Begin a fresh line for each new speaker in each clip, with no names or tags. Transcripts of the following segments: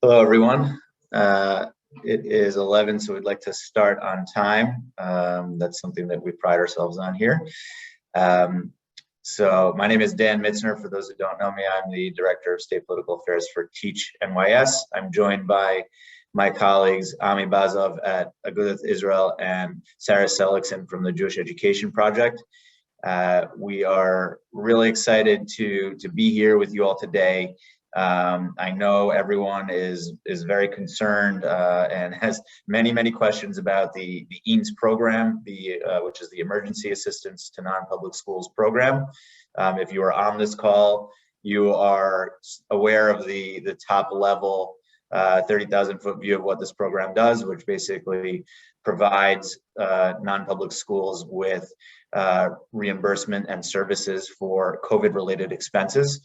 Hello, everyone. It is 11, so we'd like to start on time. That's something that we pride ourselves on here. So my name is Dan Mitzner. For those who don't know me, I'm the Director of State Political Affairs for Teach NYS. I'm joined by my colleagues, Ami Bazov at Agudath, Israel, and Sarah Seligson from the Jewish Education Project. We are really excited to be here with you all today. I know everyone is very concerned and has many questions about the EANS program, which is the Emergency Assistance to Non-Public Schools program. If you are on this call, you are aware of the top level 30,000-foot view of what this program does, which basically provides non-public schools with reimbursement and services for COVID-related expenses.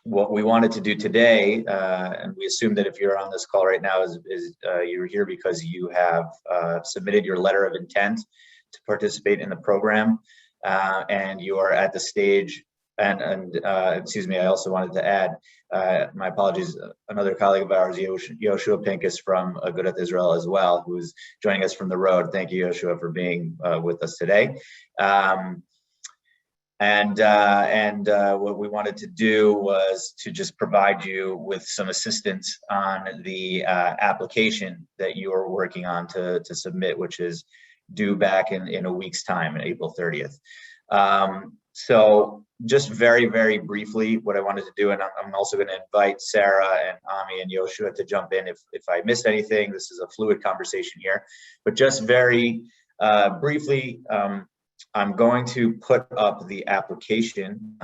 What we wanted to do today, and we assume that if you're on this call right now, is you're here because you have submitted your letter of intent to participate in the program, and you are at the stage. And excuse me, I also wanted to add, my apologies, another colleague of ours, Yoshua Pincus from Agudath Israel as well, who is joining us from the road. Thank you, Yoshua, for being with us today. What we wanted to do was to just provide you with some assistance on the application that you are working on to submit, which is due back in a week's time, on April 30th. So just very briefly, what I wanted to do, and I'm also going to invite Sarah and Ami and Yoshua to jump in if I missed anything. This is a fluid conversation here, but just very briefly, I'm going to put up the application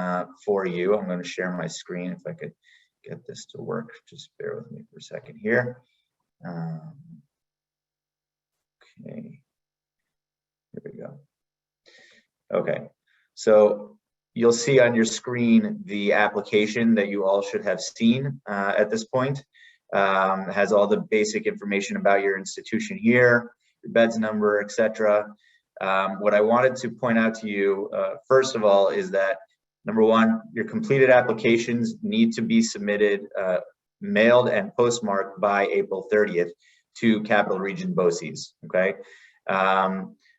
for you. I'm going to share my screen if I could get this to work. Just bear with me for a second here. Okay, here we go. Okay, so you'll see on your screen the application that you all should have seen at this point. It has all the basic information about your institution here, your beds number, etc. What I wanted to point out to you, first of all, is that number one, your completed applications need to be submitted, mailed and postmarked by April 30th to Capital Region BOCES, okay?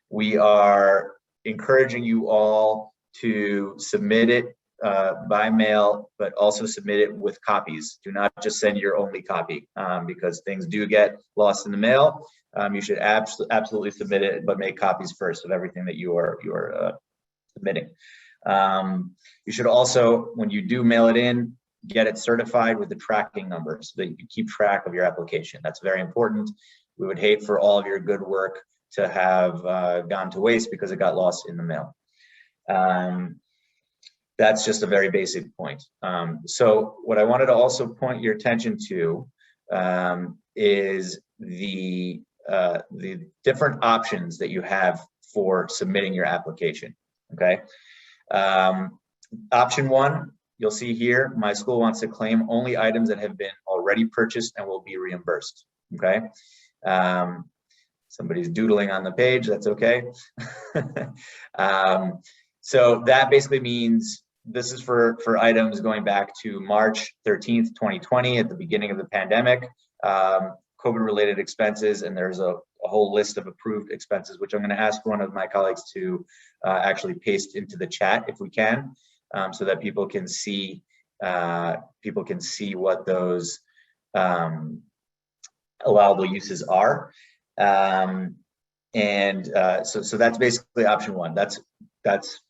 We are encouraging you all to submit it by mail, but also submit it with copies. Do not just send your only copy because things do get lost in the mail. You should absolutely submit it, but make copies first of everything that you are submitting. You should also, when you do mail it in, get it certified with the tracking number so that you can keep track of your application. That's very important. We would hate for all of your good work to have gone to waste because it got lost in the mail. That's just a very basic point. So what I wanted to also point your attention to is the different options that you have for submitting your application, okay? Option one, you'll see here, my school wants to claim only items that have been already purchased and will be reimbursed, okay? Somebody's doodling on the page, that's okay. So that basically means this is for items going back to March 13th, 2020, at the beginning of the pandemic. COVID-related expenses, and there's a whole list of approved expenses, which I'm going to ask one of my colleagues to actually paste into the chat if we can, so that people can see what those allowable uses are. So that's basically option one. That's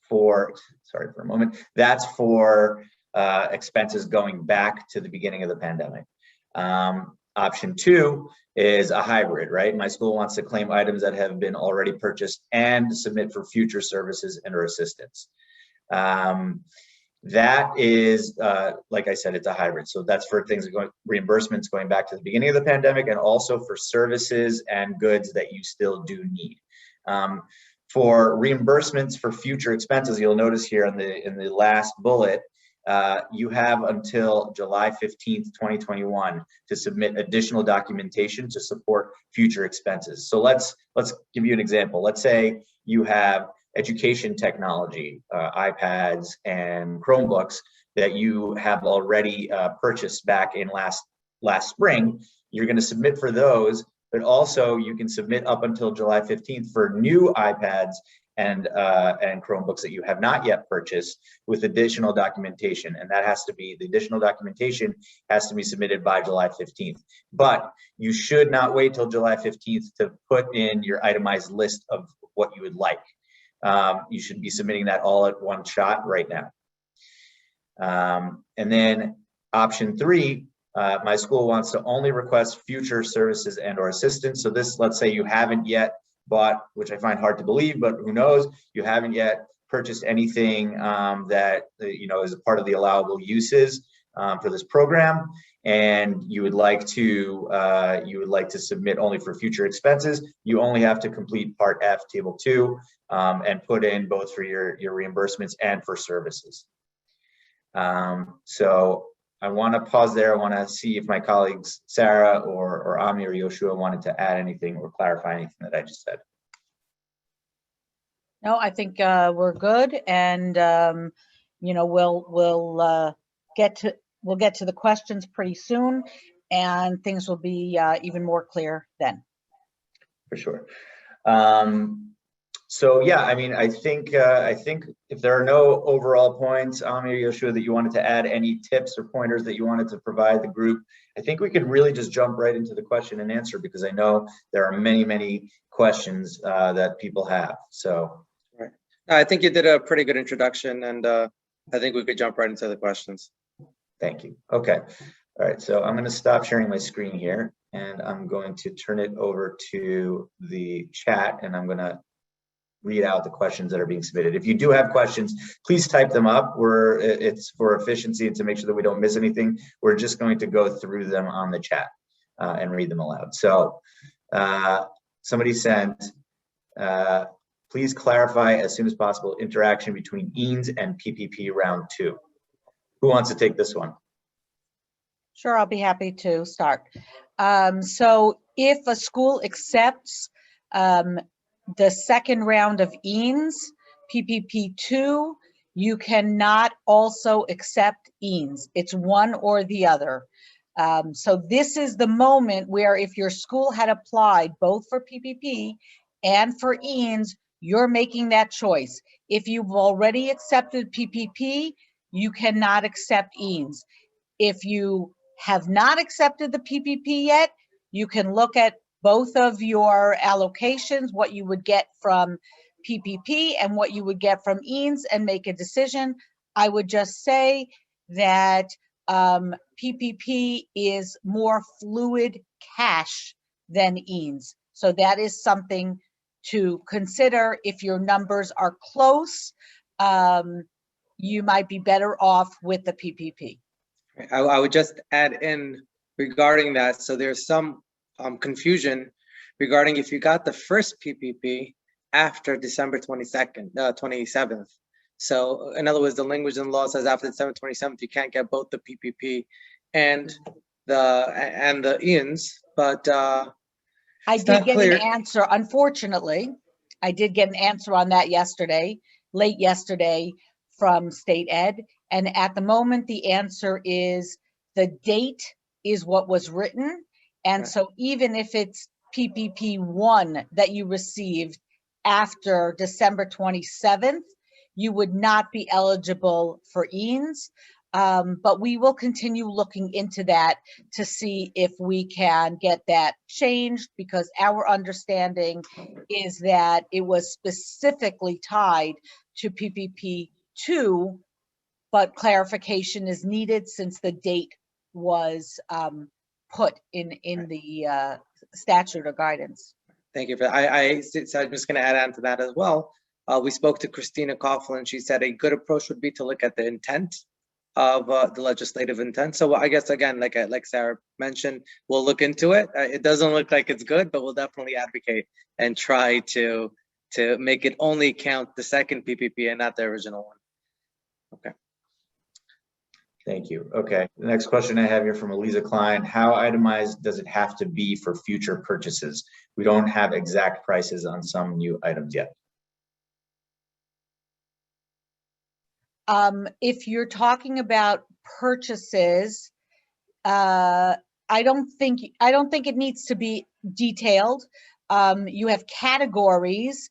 for, sorry for a moment. That's for expenses going back to the beginning of the pandemic. Option two is a hybrid, right? My school wants to claim items that have been already purchased and submit for future services and or assistance. That is, like I said, it's a hybrid. So that's for things going, reimbursements going back to the beginning of the pandemic, and also for services and goods that you still do need. For reimbursements for future expenses, you'll notice here in the last bullet, you have until July 15th, 2021 to submit additional documentation to support future expenses. So let's give you an example. Let's say you have education technology, iPads and Chromebooks that you have already purchased back in last spring. You're going to submit for those, but also you can submit up until July 15th for new iPads and Chromebooks that you have not yet purchased with additional documentation. And that has to be, the additional documentation has to be submitted by July 15th. But you should not wait till July 15th to put in your itemized list of what you would like. You should be submitting that all at one shot right now. And then option 3, my school wants to only request future services and or assistance. So this, let's say you haven't yet bought, which I find hard to believe, but who knows, you haven't yet purchased anything that is a part of the allowable uses for this program, and you would like to submit only for future expenses. You only have to complete Part F, Table 2, and put in both for your reimbursements and for services. So I want to pause there. I want to see if my colleagues, Sarah or Ami or Yoshua, wanted to add anything or clarify anything that I just said.
No, I think we're good, and we'll get to the questions pretty soon, and things will be even more clear then.
For sure. So yeah, I mean, I think if there are no overall points, Ami or Yoshua, that you wanted to add, any tips or pointers that you wanted to provide the group, I think we could really just jump right into the question and answer, because I know there are many questions that people have. So,
right. I think you did a pretty good introduction, and I think we could jump right into the questions.
Thank you. Okay. All right. So I'm going to stop sharing my screen here, and I'm going to turn it over to the chat, and I'm going to read out the questions that are being submitted. If you do have questions, please type them up. It's for efficiency and to make sure that we don't miss anything. We're just going to go through them on the chat and read them aloud. So somebody sent, please clarify as soon as possible interaction between EANS and PPP round 2. Who wants to take this one?
Sure, I'll be happy to start. So if a school accepts the second round of EANS, PPP2, you cannot also accept EANS. It's one or the other. So this is the moment where if your school had applied both for PPP and for EANS, you're making that choice. If you've already accepted PPP, you cannot accept EANS. If you have not accepted the PPP yet, you can look at both of your allocations, what you would get from PPP and what you would get from EANS, and make a decision. I would just say that PPP is more fluid cash than EANS. So that is something to consider. If your numbers are close, you might be better off with the PPP.
I would just add in regarding that. So there's some confusion regarding if you got the first PPP after December 27th. So in other words, the language in law says after December 27th, you can't get both the PPP and the EANS, but
I did get an answer, unfortunately. I did get an answer on that yesterday, late yesterday, from State Ed. And at the moment, the answer is the date is what was written. And right. So even if it's PPP 1 that you received after December 27th, you would not be eligible for EANS. But we will continue looking into that to see if we can get that changed, because our understanding is that it was specifically tied to PPP 2, but clarification is needed since the date was put in the statute or guidance.
Thank you for that. So I'm just going to add on to that as well. We spoke to Christina Coughlin. She said a good approach would be to look at the intent of the legislative intent. So I guess, again, like Sarah mentioned, we'll look into it. It doesn't look like it's good, but we'll definitely advocate and try to make it only count the second PPP and not the original one. Okay.
Thank you. Okay, the next question I have here from Eliza Klein: how itemized does it have to be for future purchases? We don't have exact prices on some new items yet.
If you're talking about purchases, I don't think it needs to be detailed. You have categories.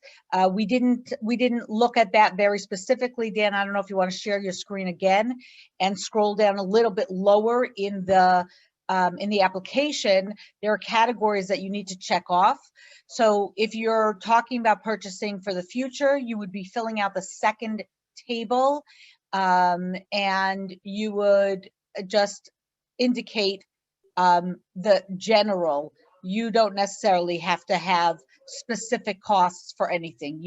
We didn't look at that very specifically. Dan, I don't know if you want to share your screen again and scroll down a little bit lower in the application. There are categories that you need to check off. So if you're talking about purchasing for the future, you would be filling out the second table, and you would just indicate the general. You don't necessarily have to have specific costs for anything.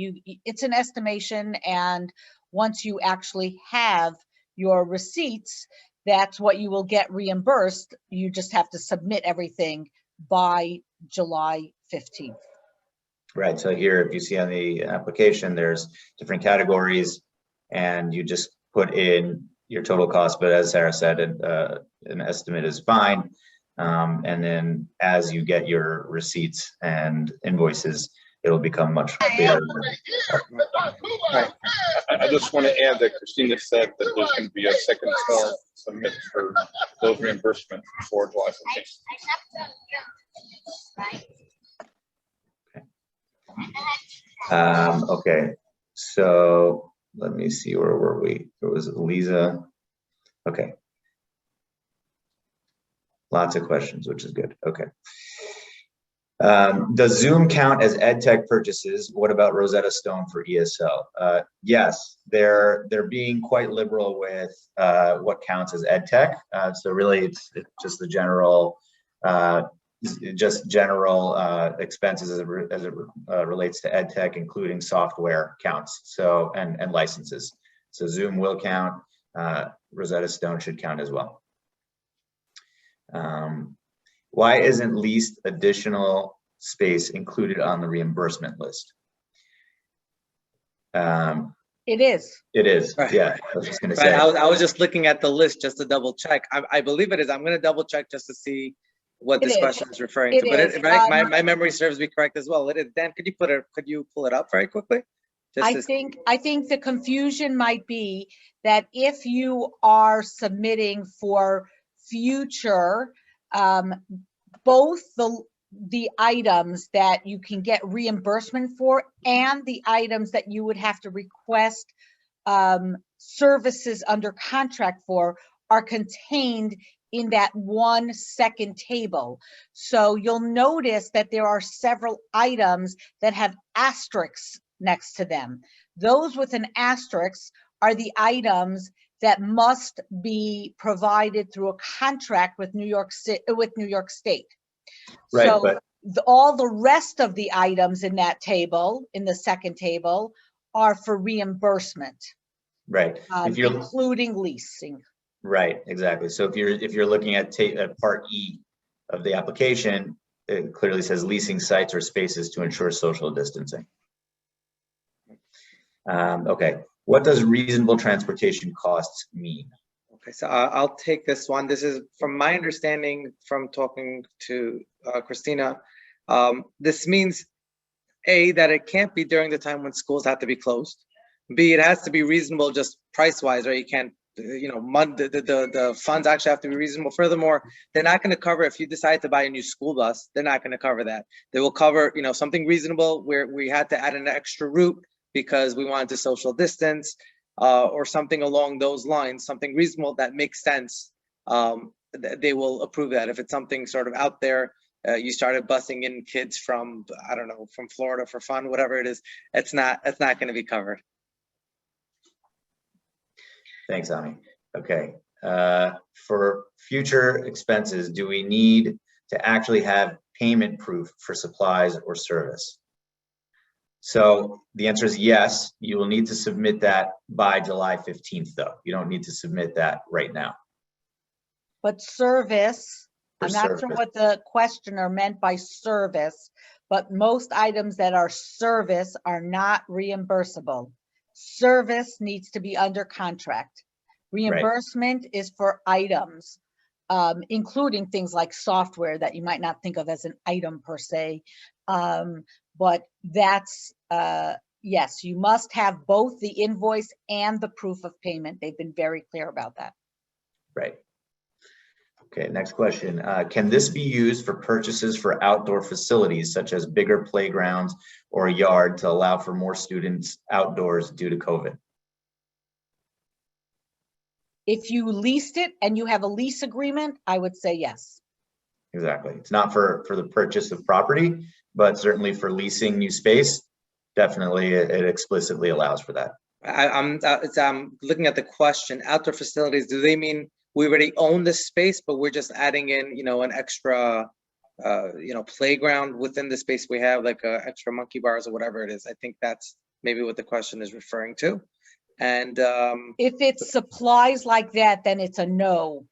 It's an estimation, and once you actually have your receipts, that's what you will get reimbursed. You just have to submit everything by July 15th.
Right, so here, if you see on the application, there's different categories, and you just put in your total cost, but as Sarah said, an estimate is fine. And then as you get your receipts and invoices, it'll become much clearer.
Right. I just want to add that Christina said that there's going to be a second form submitted for those reimbursements before July 15th.
Okay, so let me see, where were we? It was Lisa. Okay. Lots of questions, which is good. Okay. Does Zoom count as ed tech purchases? What about Rosetta Stone for ESL? Yes, they're being quite liberal with what counts as ed tech. So really, it's just the general, expenses as it relates to ed tech, including software counts. So and licenses. So Zoom will count. Rosetta Stone should count as well. Why isn't leased additional space included on the reimbursement list?
It is.
It is.
Right.
Yeah, I was just going to
Right.
say.
I was just looking at the list just to double check. I believe it is. I'm going to double check just to see what this question is referring to. But right, my memory serves me correct as well. It is. Dan, could you pull it up very quickly?
I think the confusion might be that if you are submitting for future, both the items that you can get reimbursement for and the items that you would have to request services under contract for are contained in that one second table. So you'll notice that there are several items that have asterisks next to them. Those with an asterisk are the items that must be provided through a contract with New York State.
Right,
so
but
all the rest of the items in that table, in the second table, are for reimbursement.
right,
including leasing.
Right, exactly. So if you're looking at Part E of the application, it clearly says leasing sites or spaces to ensure social distancing. Okay, what does reasonable transportation costs mean?
Okay, so I'll take this one. This is from my understanding from talking to Christina. This means A, that it can't be during the time when schools have to be closed. B, it has to be reasonable just price-wise, or you can't, the funds actually have to be reasonable. Furthermore, they're not going to cover, if you decide to buy a new school bus, they're not going to cover that. They will cover, something reasonable where we had to add an extra route because we wanted to social distance, or something along those lines, something reasonable that makes sense. They will approve that. If it's something sort of out there, you started busing in kids from, I don't know, from Florida for fun, whatever it is, it's not going to be covered.
Thanks, Ami. Okay, for future expenses, do we need to actually have payment proof for supplies or service? So the answer is yes, you will need to submit that by July 15th, though. You don't need to submit that right now.
But service, I'm not
service.
sure what the questioner meant by service, but most items that are service are not reimbursable. Service needs to be under contract. Reimbursement is for items, including things like software that you might not think of as an item per se. But that's Yes, you must have both the invoice and the proof of payment. They've been very clear about that.
Right. Okay, next question. Can this be used for purchases for outdoor facilities such as bigger playgrounds or a yard to allow for more students outdoors due to COVID?
If you leased it and you have a lease agreement, I would say yes.
Exactly. It's not for the purchase of property, but certainly for leasing new space, definitely it explicitly allows for that.
I'm looking at the question, outdoor facilities, do they mean we already own the space, but we're just adding in, an extra, playground within the space we have, like extra monkey bars or whatever it is? I think that's maybe what the question is referring to. And
if it's supplies like that, then it's a no,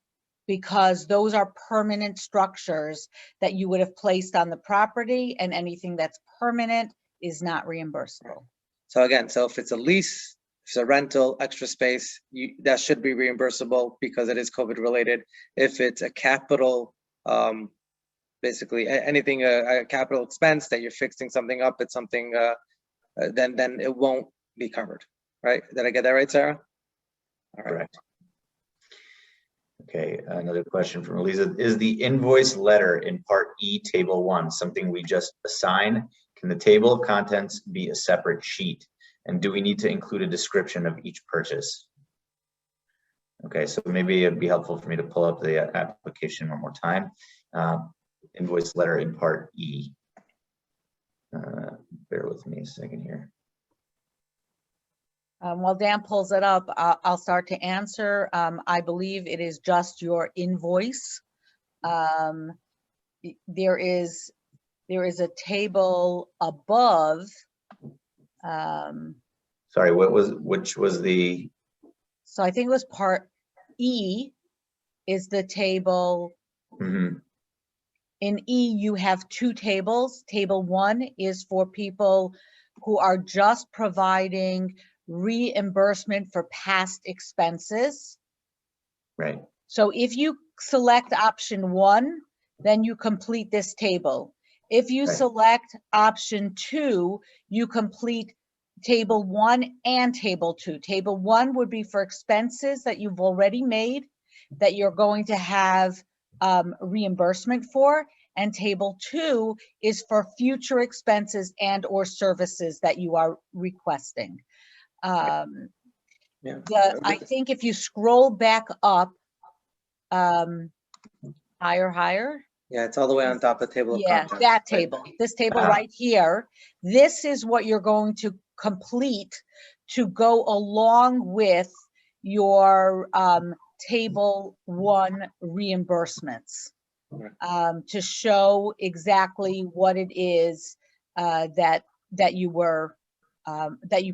because those are permanent structures that you would have placed on the property, and anything that's permanent is not reimbursable.
So again, so if it's a lease, if it's a rental, extra space, that should be reimbursable because it is COVID related. If it's a capital, basically anything, a capital expense that you're fixing something up, it's something, then it won't be covered, right? Did I get that right, Sarah? All right.
Correct. Okay, another question from Elisa. Is the invoice letter in Part E, Table 1, something we just assign? Can the table of contents be a separate sheet? And do we need to include a description of each purchase? Okay, so maybe it'd be helpful for me to pull up the application one more time. Invoice letter in Part E. Bear with me a second here.
While Dan pulls it up, I'll start to answer. I believe it is just your invoice. There is a table above.
Sorry, which was the?
So I think it was Part E is the table.
Mm-hmm.
In E, you have two tables. Table 1 is for people who are just providing reimbursement for past expenses.
Right.
So if you select option 1, then you complete this table. If you select option 2, you complete table 1 and table 2. Table 1 would be for expenses that you've already made that you're going to have reimbursement for, and table 2 is for future expenses and or services that you are requesting. I think if you scroll back up higher.
Yeah, it's all the way on top of the table of contents.
That table, this table right here, this is what you're going to complete to go along with your table 1 reimbursements, to show exactly what it is that you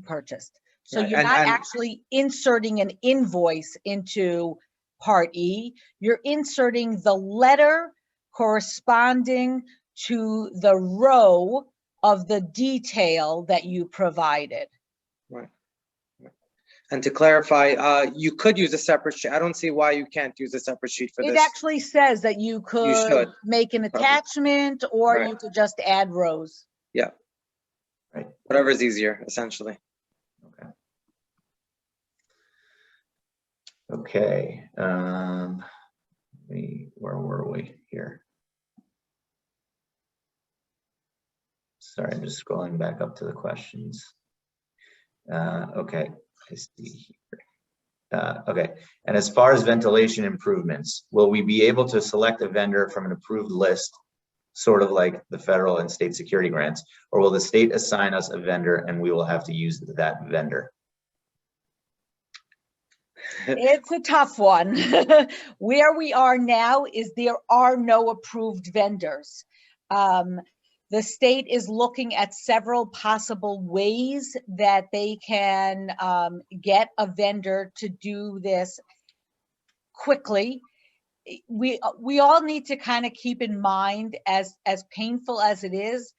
purchased. So you're not actually inserting an invoice into Part E. You're inserting the letter corresponding to the row of the detail that you provided.
Right. And to clarify, you could use a separate sheet. I don't see why you can't use a separate sheet for this.
It actually says that you could make an attachment, or you could just add rows.
Yeah.
Right.
Whatever is easier, essentially.
Okay. Where were we here? Sorry, I'm just scrolling back up to the questions. Okay, I see here. Okay, and as far as ventilation improvements, will we be able to select a vendor from an approved list, sort of like the federal and state security grants, or will the state assign us a vendor and we will have to use that vendor?
It's a tough one. Where we are now is there are no approved vendors. The state is looking at several possible ways that they can get a vendor to do this quickly. We all need to kind of keep in mind, as painful as it is,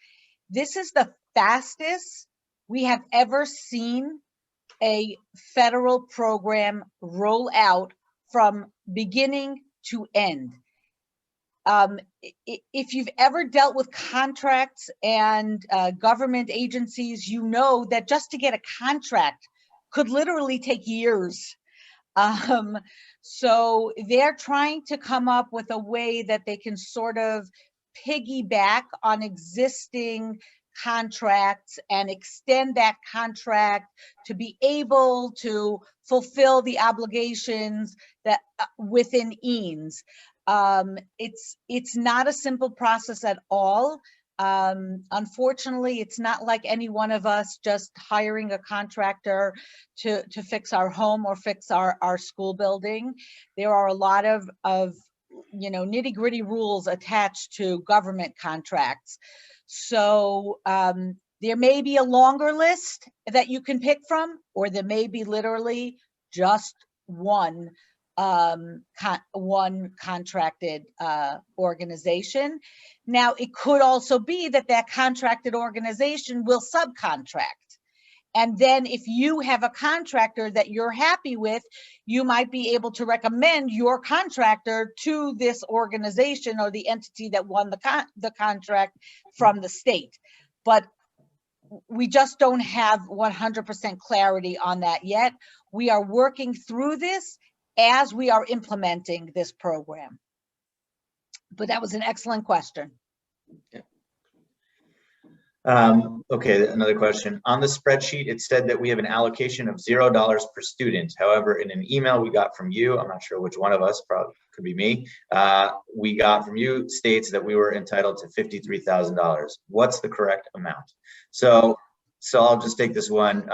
this is the fastest we have ever seen a federal program roll out from beginning to end. If you've ever dealt with contracts and government agencies, you know that just to get a contract could literally take years. So they're trying to come up with a way that they can sort of piggyback on existing contracts and extend that contract to be able to fulfill the obligations that within EANS. It's not a simple process at all. Unfortunately, it's not like any one of us just hiring a contractor to fix our home or fix our school building. There are a lot of nitty-gritty rules attached to government contracts. So there may be a longer list that you can pick from, or there may be literally just one contracted organization. Now, it could also be that that contracted organization will subcontract. And then if you have a contractor that you're happy with, you might be able to recommend your contractor to this organization or the entity that won the contract from the state. But we just don't have 100% clarity on that yet. We are working through this as we are implementing this program. But that was an excellent question.
Yeah.
Okay, another question. On the spreadsheet, it said that we have an allocation of $0 per student. However, in an email we got from you, I'm not sure which one of us, probably could be me, we got from you states that we were entitled to $53,000. What's the correct amount? So I'll just take this one.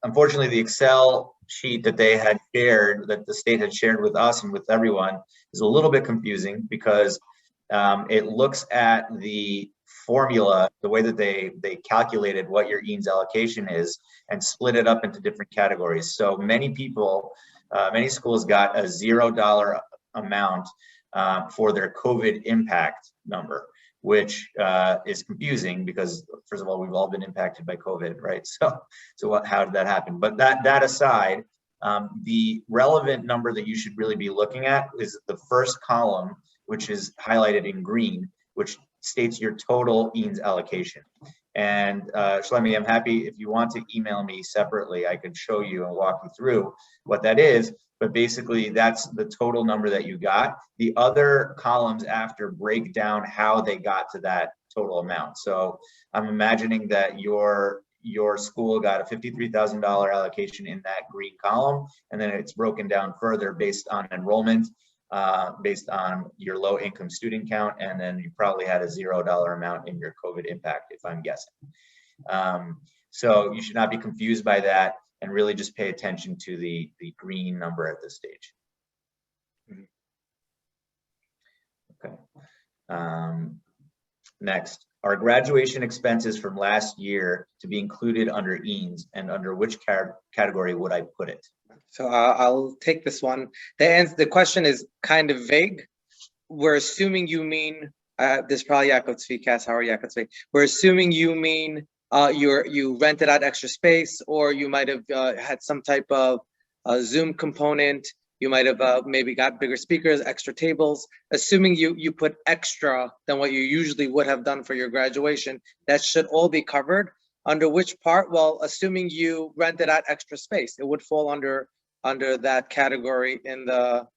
Unfortunately, the Excel sheet that they had shared, that the state had shared with us and with everyone, is a little bit confusing because it looks at the formula, the way that they calculated what your EANS allocation is, and split it up into different categories. So many people, many schools got a $0 amount for their COVID impact number, which is confusing because, first of all, we've all been impacted by COVID, right? So how did that happen? But that aside, the relevant number that you should really be looking at is the first column, which is highlighted in green, which states your total EANS allocation. And Shalemi, I'm happy if you want to email me separately, I can show you and walk you through what that is. But basically, that's the total number that you got. The other columns after break down how they got to that total amount. So I'm imagining that your school got a $53,000 allocation in that green column, and then it's broken down further based on enrollment, based on your low income student count, and then you probably had a $0 amount in your COVID impact, if I'm guessing. So you should not be confused by that, and really just pay attention to the green number at this stage. Okay. Next, are graduation expenses from last year to be included under EANS, and under which category would I put it?
So I'll take this one. The question is kind of vague. We're assuming you mean, this is probably Hvac, how are Hvac? We're assuming you mean you rented out extra space, or you might have had some type of Zoom component. You might have maybe got bigger speakers, extra tables. Assuming you put extra than what you usually would have done for your graduation, that should all be covered. Under which part? Well, assuming you rented out extra space, it would fall under that category in the,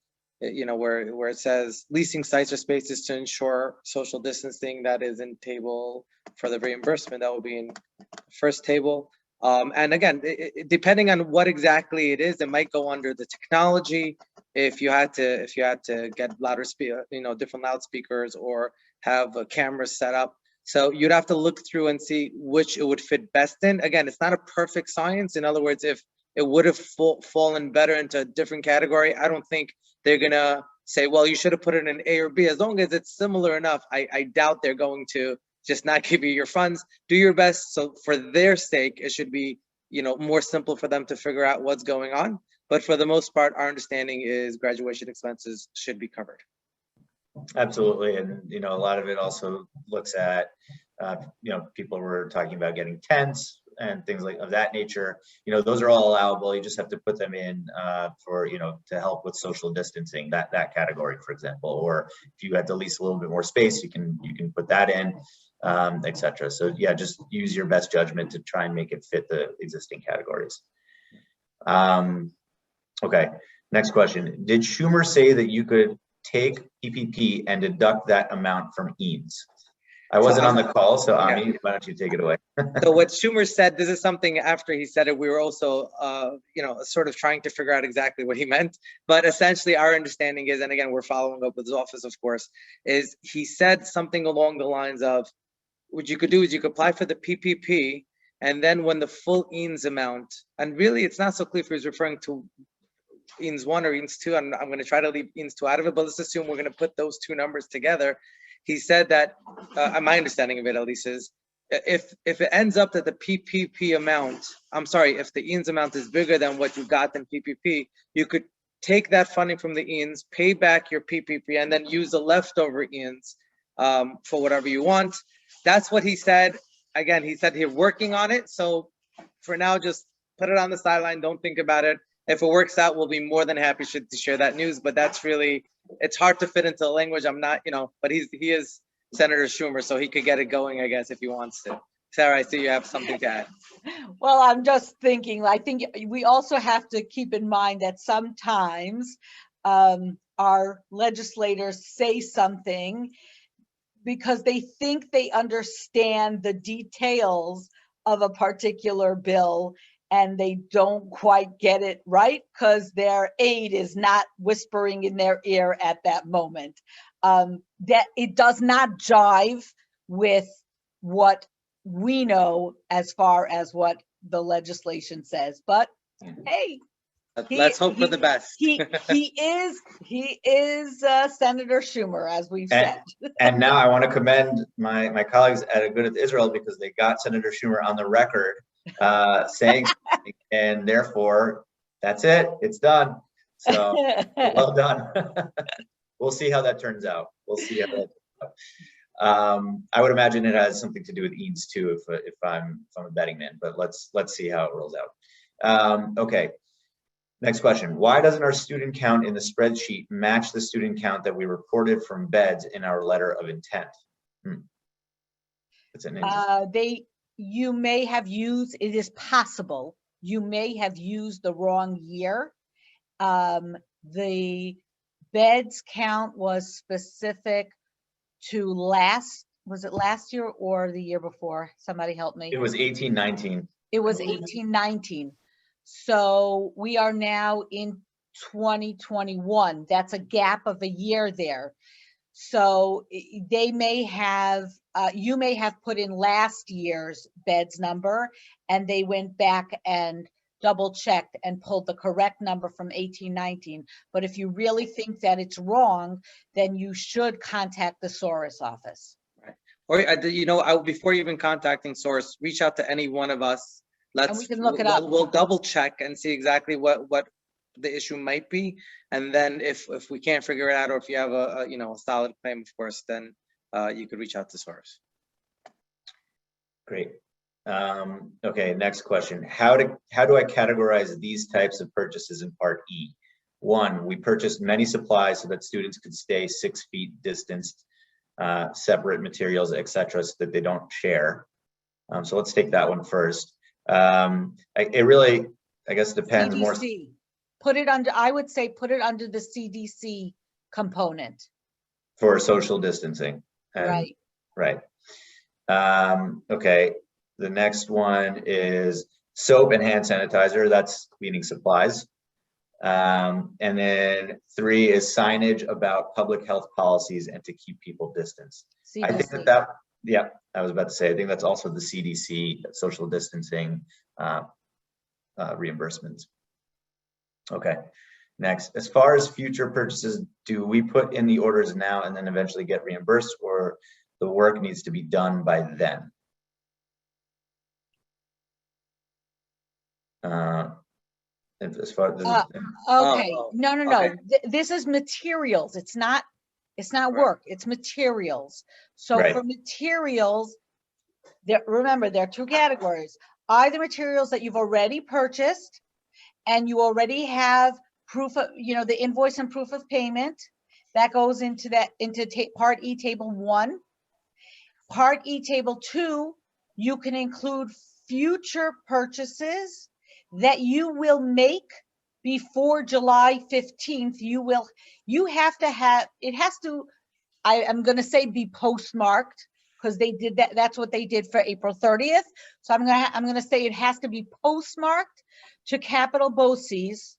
where it says leasing sites or spaces to ensure social distancing. That is in table for the reimbursement. That will be in the first table. And again, depending on what exactly it is, it might go under the technology. If you had to get louder different loudspeakers, or have a camera set up. So you'd have to look through and see which it would fit best in. Again, it's not a perfect science. In other words, if it would have fallen better into a different category, I don't think they're gonna say, well, you should have put it in A or B. As long as it's similar enough, I doubt they're going to just not give you your funds. Do your best. So for their sake, it should be, more simple for them to figure out what's going on. But for the most part, our understanding is graduation expenses should be covered.
Absolutely. And, a lot of it also looks at, people were talking about getting tents, and things like of that nature, you know, those are all allowable. You just have to put them in for, you know, to help with social distancing, that category, for example. Or if you have to lease a little bit more space, you can put that in, etc. So yeah, just use your best judgment to try and make it fit the existing categories. Okay, next question. Did Schumer say that you could take PPP and deduct that amount from EANS? I wasn't on the call, so Ami, why don't you take it away?
So what Schumer said, this is something after he said it, we were also, you know, sort of trying to figure out exactly what he meant. But essentially our understanding is, and again, we're following up with his office, of course, is he said something along the lines of, what you could do is you could apply for the PPP, and then when the full EANS amount, and really it's not so clear if he was referring to EANS 1 or EANS 2, I'm going to try to leave EANS 2 out of it, but let's assume we're going to put those two numbers together. He said that, my understanding of it at least is, if it ends up that the PPP amount, I'm sorry, if the EANS amount is bigger than what you got in PPP, you could take that funding from the EANS, pay back your PPP, and then use the leftover EANS for whatever you want. That's what he said. Again, he said he's working on it. So for now, just put it on the sideline. Don't think about it. If it works out, we'll be more than happy to share that news. But that's really, it's hard to fit into the language. I'm not, you know, but he is Senator Schumer, so he could get it going, I guess, if he wants to. Sarah, I see you have something to add.
Well, I'm just thinking, I think we also have to keep in mind that sometimes our legislators say something because they think they understand the details of a particular bill and they don't quite get it right because their aide is not whispering in their ear at that moment. That it does not jive with what we know as far as what the legislation says, but hey,
Let's hope for the best.
he is Senator Schumer, as we've said.
And now I want to commend my colleagues at Agudath Israel because they got Senator Schumer on the record saying something, and therefore that's it. It's done. So well done. We'll see how that turns out. We'll see how that turns out. I would imagine it has something to do with EANS too, if I'm a betting man. But let's see how it rolls out. Okay. Next question. Why doesn't our student count in the spreadsheet match the student count that we reported from beds in our letter of intent? That's an interesting.
You may have used, it is possible, you may have used the wrong year. The beds count was specific to was it last year or the year before? Somebody help me.
It was 18-19.
It was 18-19. So we are now in 2021. That's a gap of a year there. So they may have, you may have put in last year's beds number and they went back and double checked and pulled the correct number from 18-19. But if you really think that it's wrong, then you should contact the SORAS office.
Right. Or, you know, before even contacting SORAS, reach out to any one of us.
And we can look it up.
We'll double check and see exactly what the issue might be, and then if we can't figure it out, or if you have a you know, a solid claim, of course, then you could reach out to SORAS.
Great. Okay, next question. How do I categorize these types of purchases in Part E? 1, we purchased many supplies so that students could stay 6 feet distanced, separate materials, etc., so that they don't share. So let's take that one first. It really, I guess, depends
CDC.
More.
Put it under, I would say, put it under the CDC component.
For social distancing.
Right.
Right. Okay. The next one is soap and hand sanitizer. That's cleaning supplies. And then 3 is signage about public health policies and to keep people distanced.
CDC.
I think that, yeah, I was about to say, I think that's also the CDC, social distancing reimbursements. Okay, next, as far as future purchases, do we put in the orders now and then eventually get reimbursed, or the work needs to be done by then? As far as
okay, no.
Okay.
This is materials. It's not work. It's materials. So
Right.
for materials, remember there are 2 categories: buy the materials that you've already purchased and you already have proof of, the invoice and proof of payment. That goes into Part E, Table 1. Part E, Table 2, you can include future purchases that you will make before July 15th. You have to have, it has to, I'm going to say be postmarked, because they did that. That's what they did for April 30th. So I'm going to say it has to be postmarked to Capital BOCES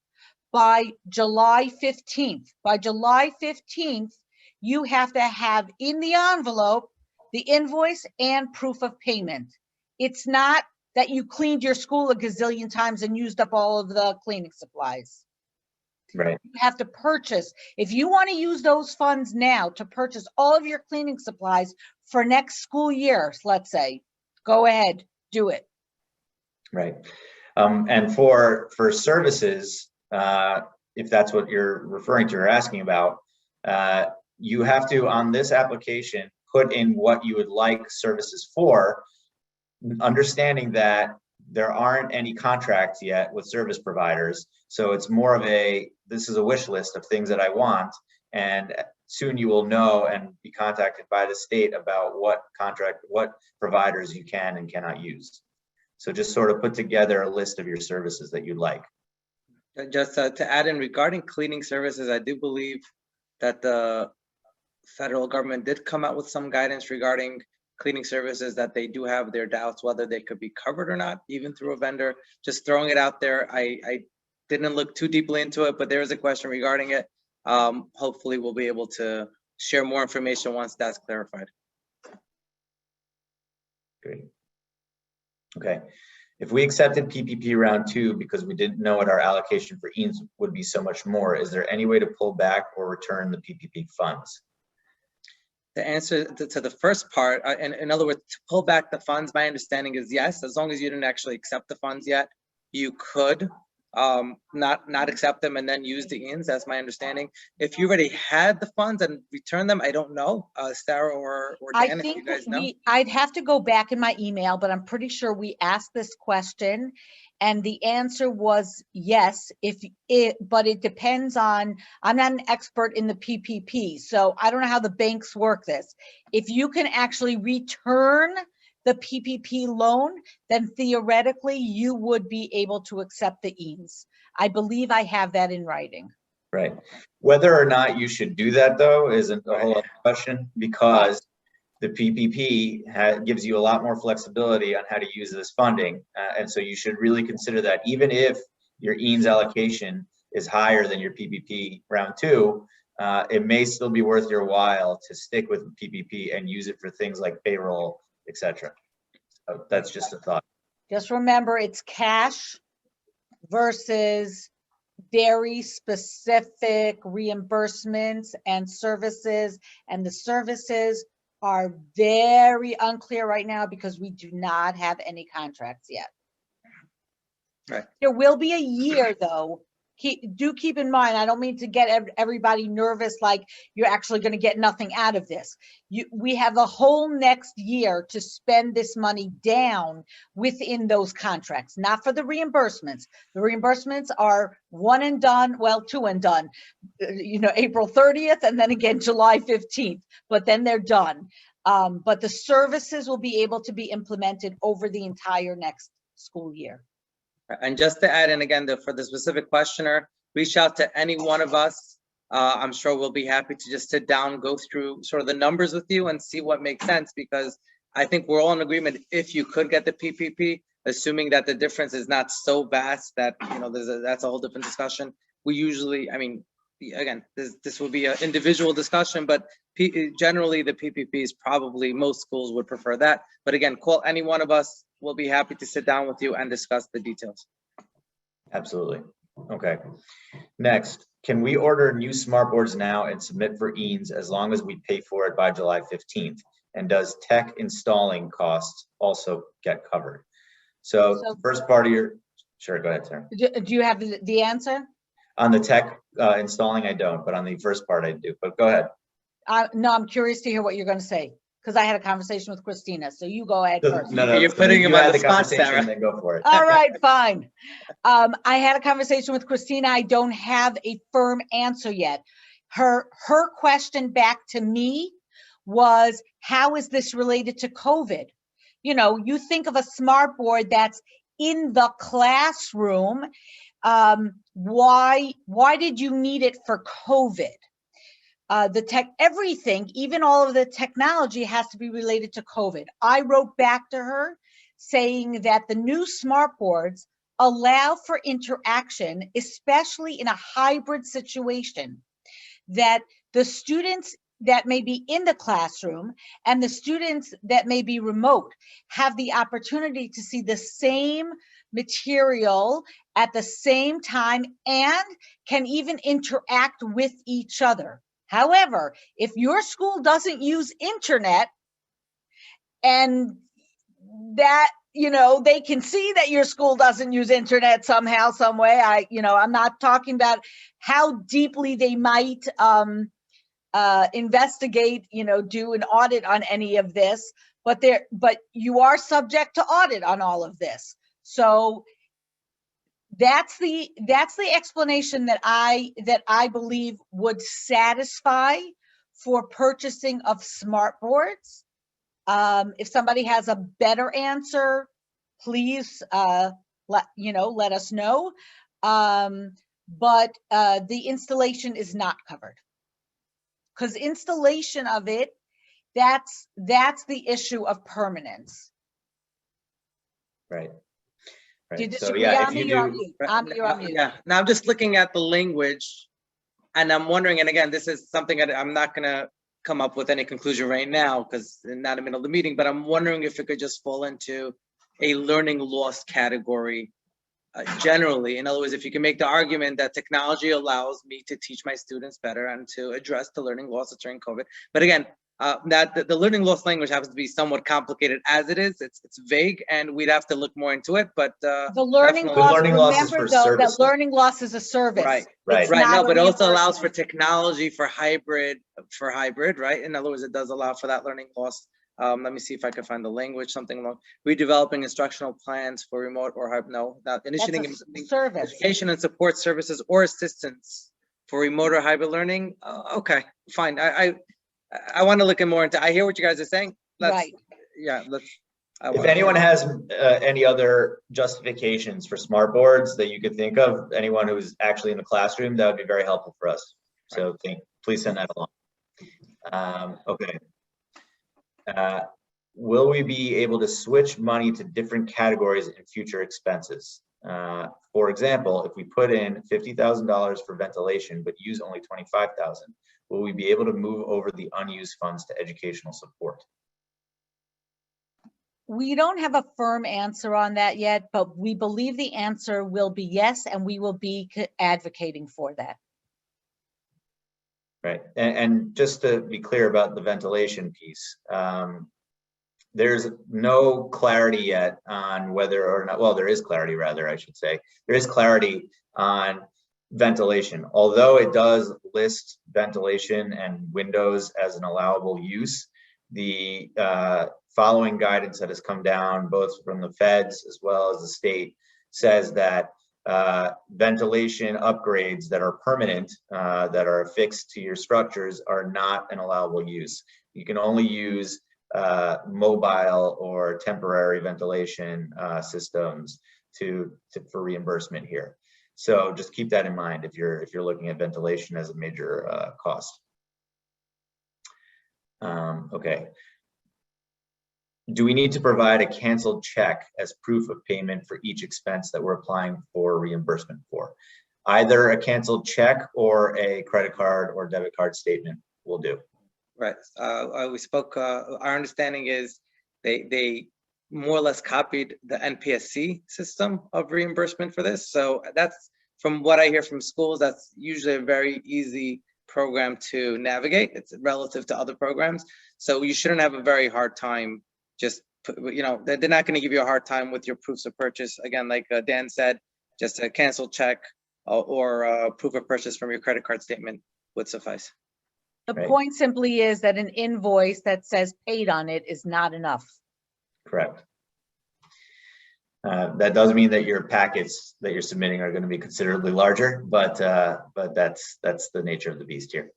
by July 15th. By July 15th, you have to have in the envelope the invoice and proof of payment. It's not that you cleaned your school a gazillion times and used up all of the cleaning supplies.
Right.
You have to purchase. If you want to use those funds now to purchase all of your cleaning supplies for next school year, let's say, go ahead, do it.
Right. And for services, if that's what you're referring to or asking about, you have to, on this application, put in what you would like services for, understanding that there aren't any contracts yet with service providers. So it's more of this is a wish list of things that I want. And soon you will know and be contacted by the state about what providers you can and cannot use. So just sort of put together a list of your services that you'd like.
Just to add in regarding cleaning services, I do believe that the federal government did come out with some guidance regarding cleaning services, that they do have their doubts whether they could be covered or not, even through a vendor. Just throwing it out there. I didn't look too deeply into it, but there is a question regarding it. Hopefully we'll be able to share more information once that's clarified.
Great. Okay. If we accepted PPP round 2 because we didn't know what our allocation for EANS would be so much more, is there any way to pull back or return the PPP funds?
The answer to the first part, in other words, to pull back the funds, my understanding is yes, as long as you didn't actually accept the funds yet, you could not accept them and then use the EANS. That's my understanding. If you already had the funds and return them, I don't know, Sarah or Dan, if you guys know.
I'd have to go back in my email, but I'm pretty sure we asked this question and the answer was yes, but it depends on, I'm not an expert in the PPP, so I don't know how the banks work this. If you can actually return the PPP loan, then theoretically you would be able to accept the EANS. I believe I have that in writing.
Right. Whether or not you should do that, though, is a whole other question, because the PPP gives you a lot more flexibility on how to use this funding. And so you should really consider that, even if your EANS allocation is higher than your PPP round 2, it may still be worth your while to stick with PPP and use it for things like payroll, etc. So that's just a thought.
Just remember, it's cash versus very specific reimbursements and services, and the services are very unclear right now because we do not have any contracts yet.
Right.
There will be a year though. Do keep in mind, I don't mean to get everybody nervous like you're actually going to get nothing out of this. We have the whole next year to spend this money down within those contracts, not for the reimbursements. The reimbursements are one and done, well, 2 and done, April 30th and then again July 15th, but then they're done. But the services will be able to be implemented over the entire next school year.
And just to add in again, for the specific questioner, reach out to any one of us. I'm sure we'll be happy to just sit down, go through sort of the numbers with you and see what makes sense, because I think we're all in agreement if you could get the PPP, assuming that the difference is not so vast that, that's a whole different discussion. We usually, again, this will be an individual discussion, but generally the PPP is probably, most schools would prefer that. But again, call any one of us. We'll be happy to sit down with you and discuss the details.
Absolutely. Okay. Next, can we order new smart boards now and submit for EANS as long as we pay for it by July 15th? And does tech installing costs also get covered? So the first part of your, sure, go ahead, Sarah.
Do you have the answer?
On the tech installing, I don't, but on the first part I do, but go ahead.
No, I'm curious to hear what you're going to say. because I had a conversation with Christina. So you go ahead first.
No,
You're putting him
you
on
had
the spot,
conversation,
Sarah.
Then go for it.
All right, fine. I had a conversation with Christina. I don't have a firm answer yet. Her question back to me was, how is this related to COVID? You know, you think of a smart board that's in the classroom. Why did you need it for COVID? Everything, even all of the technology, has to be related to COVID. I wrote back to her saying that the new smart boards allow for interaction, especially in a hybrid situation, that the students that may be in the classroom and the students that may be remote have the opportunity to see the same material at the same time and can even interact with each other. However, if your school doesn't use internet and that, you know, they can see that your school doesn't use internet somehow, some way. I'm not talking about how deeply they might investigate, do an audit on any of this, but you are subject to audit on all of this. So that's the explanation that I believe would satisfy for purchasing of smart boards. If somebody has a better answer, please let us know. But the installation is not covered, because installation of it, that's the issue of permanence.
Right.
Do you
Right. So
disagree,
yeah, if
Ami?
you
You're on
do,
mute. Ami, you're on mute.
Yeah, now I'm just looking at the language and I'm wondering, and again, this is something that I'm not gonna come up with any conclusion right now because not in the middle of the meeting, but I'm wondering if it could just fall into a learning loss category generally. In other words, if you can make the argument that technology allows me to teach my students better and to address the learning losses during COVID. But again, that the learning loss language happens to be somewhat complicated as it is. It's vague, and we'd have to look more into it. But
The learning
definitely-
loss,
learning loss is
remember
for
though, that
services.
learning loss is a service.
Right.
Right.
It's
Right,
not
no,
a
but it also allows for
reimbursement.
technology for hybrid, right? In other words, it does allow for that learning loss. Let me see if I can find the language, something along redeveloping instructional plans for remote or hybrid. No, not initiating
That's a service.
education and support services or assistance for remote or hybrid learning. Okay, fine. I want to look in more into. I hear what you guys are saying.
Right.
Yeah.
if anyone has any other justifications for smart boards that you could think of, anyone who's actually in the classroom, that would be very helpful for us. So please send that along. Okay. Will we be able to switch money to different categories in future expenses? For example, if we put in $50,000 for ventilation, but use only $25,000, will we be able to move over the unused funds to educational support?
We don't have a firm answer on that yet, but we believe the answer will be yes, and we will be advocating for that.
Right, and just to be clear about the ventilation piece, there's no clarity yet on whether or not, well, there is clarity rather, I should say. There is clarity on ventilation. Although it does list ventilation and windows as an allowable use, the following guidance that has come down both from the feds as well as the state says that ventilation upgrades that are permanent, that are affixed to your structures, are not an allowable use. You can only use mobile or temporary ventilation systems for reimbursement here. So just keep that in mind if you're looking at ventilation as a major cost. Okay. Do we need to provide a canceled check as proof of payment for each expense that we're applying for reimbursement for? Either a canceled check or a credit card or debit card statement will do.
Right. We spoke. Our understanding is they more or less copied the NPSC system of reimbursement for this. So that's, from what I hear from schools, that's usually a very easy program to navigate. It's relative to other programs. So you shouldn't have a very hard time. Just, they're not going to give you a hard time with your proofs of purchase. Again, like Dan said, just a canceled check or proof of purchase from your credit card statement would suffice.
The
Right.
point simply is that an invoice that says paid on it is not enough.
Correct. That does mean that your packets that you're submitting are going to be considerably larger, but that's the nature of the beast here.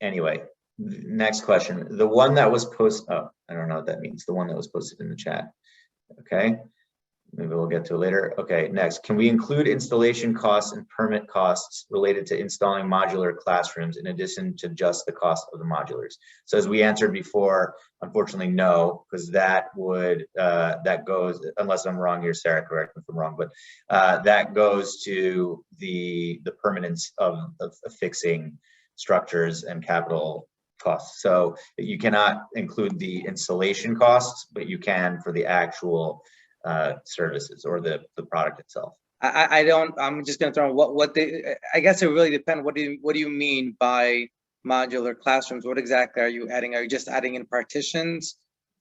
Anyway, next question. The one that was posted, oh, I don't know what that means. The one that was posted in the chat. Okay. Maybe we'll get to it later. Okay, next, can we include installation costs and permit costs related to installing modular classrooms in addition to just the cost of the modulars? So as we answered before, unfortunately, no, because that would, that goes, unless I'm wrong here, Sarah, correct me if I'm wrong, but that goes to the permanence of fixing structures and capital costs. So you cannot include the installation costs, but you can for the actual services or the product itself.
I'm just gonna throw in what they, I guess it really depends. What do you mean by modular classrooms? What exactly are you adding? Are you just adding in partitions?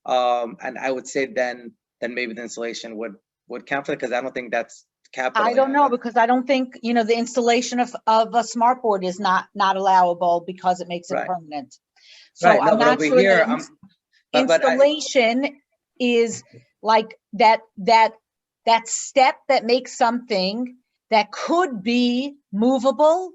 And I would say then maybe the installation would count for it, because I don't think that's capital.
I don't know, because I don't think, you know, the installation of a smart board is not allowable because it makes it
Right.
permanent. So
Right, no,
I'm
but
not
over
sure
here,
that
but I-
installation is like that step that makes something that could be movable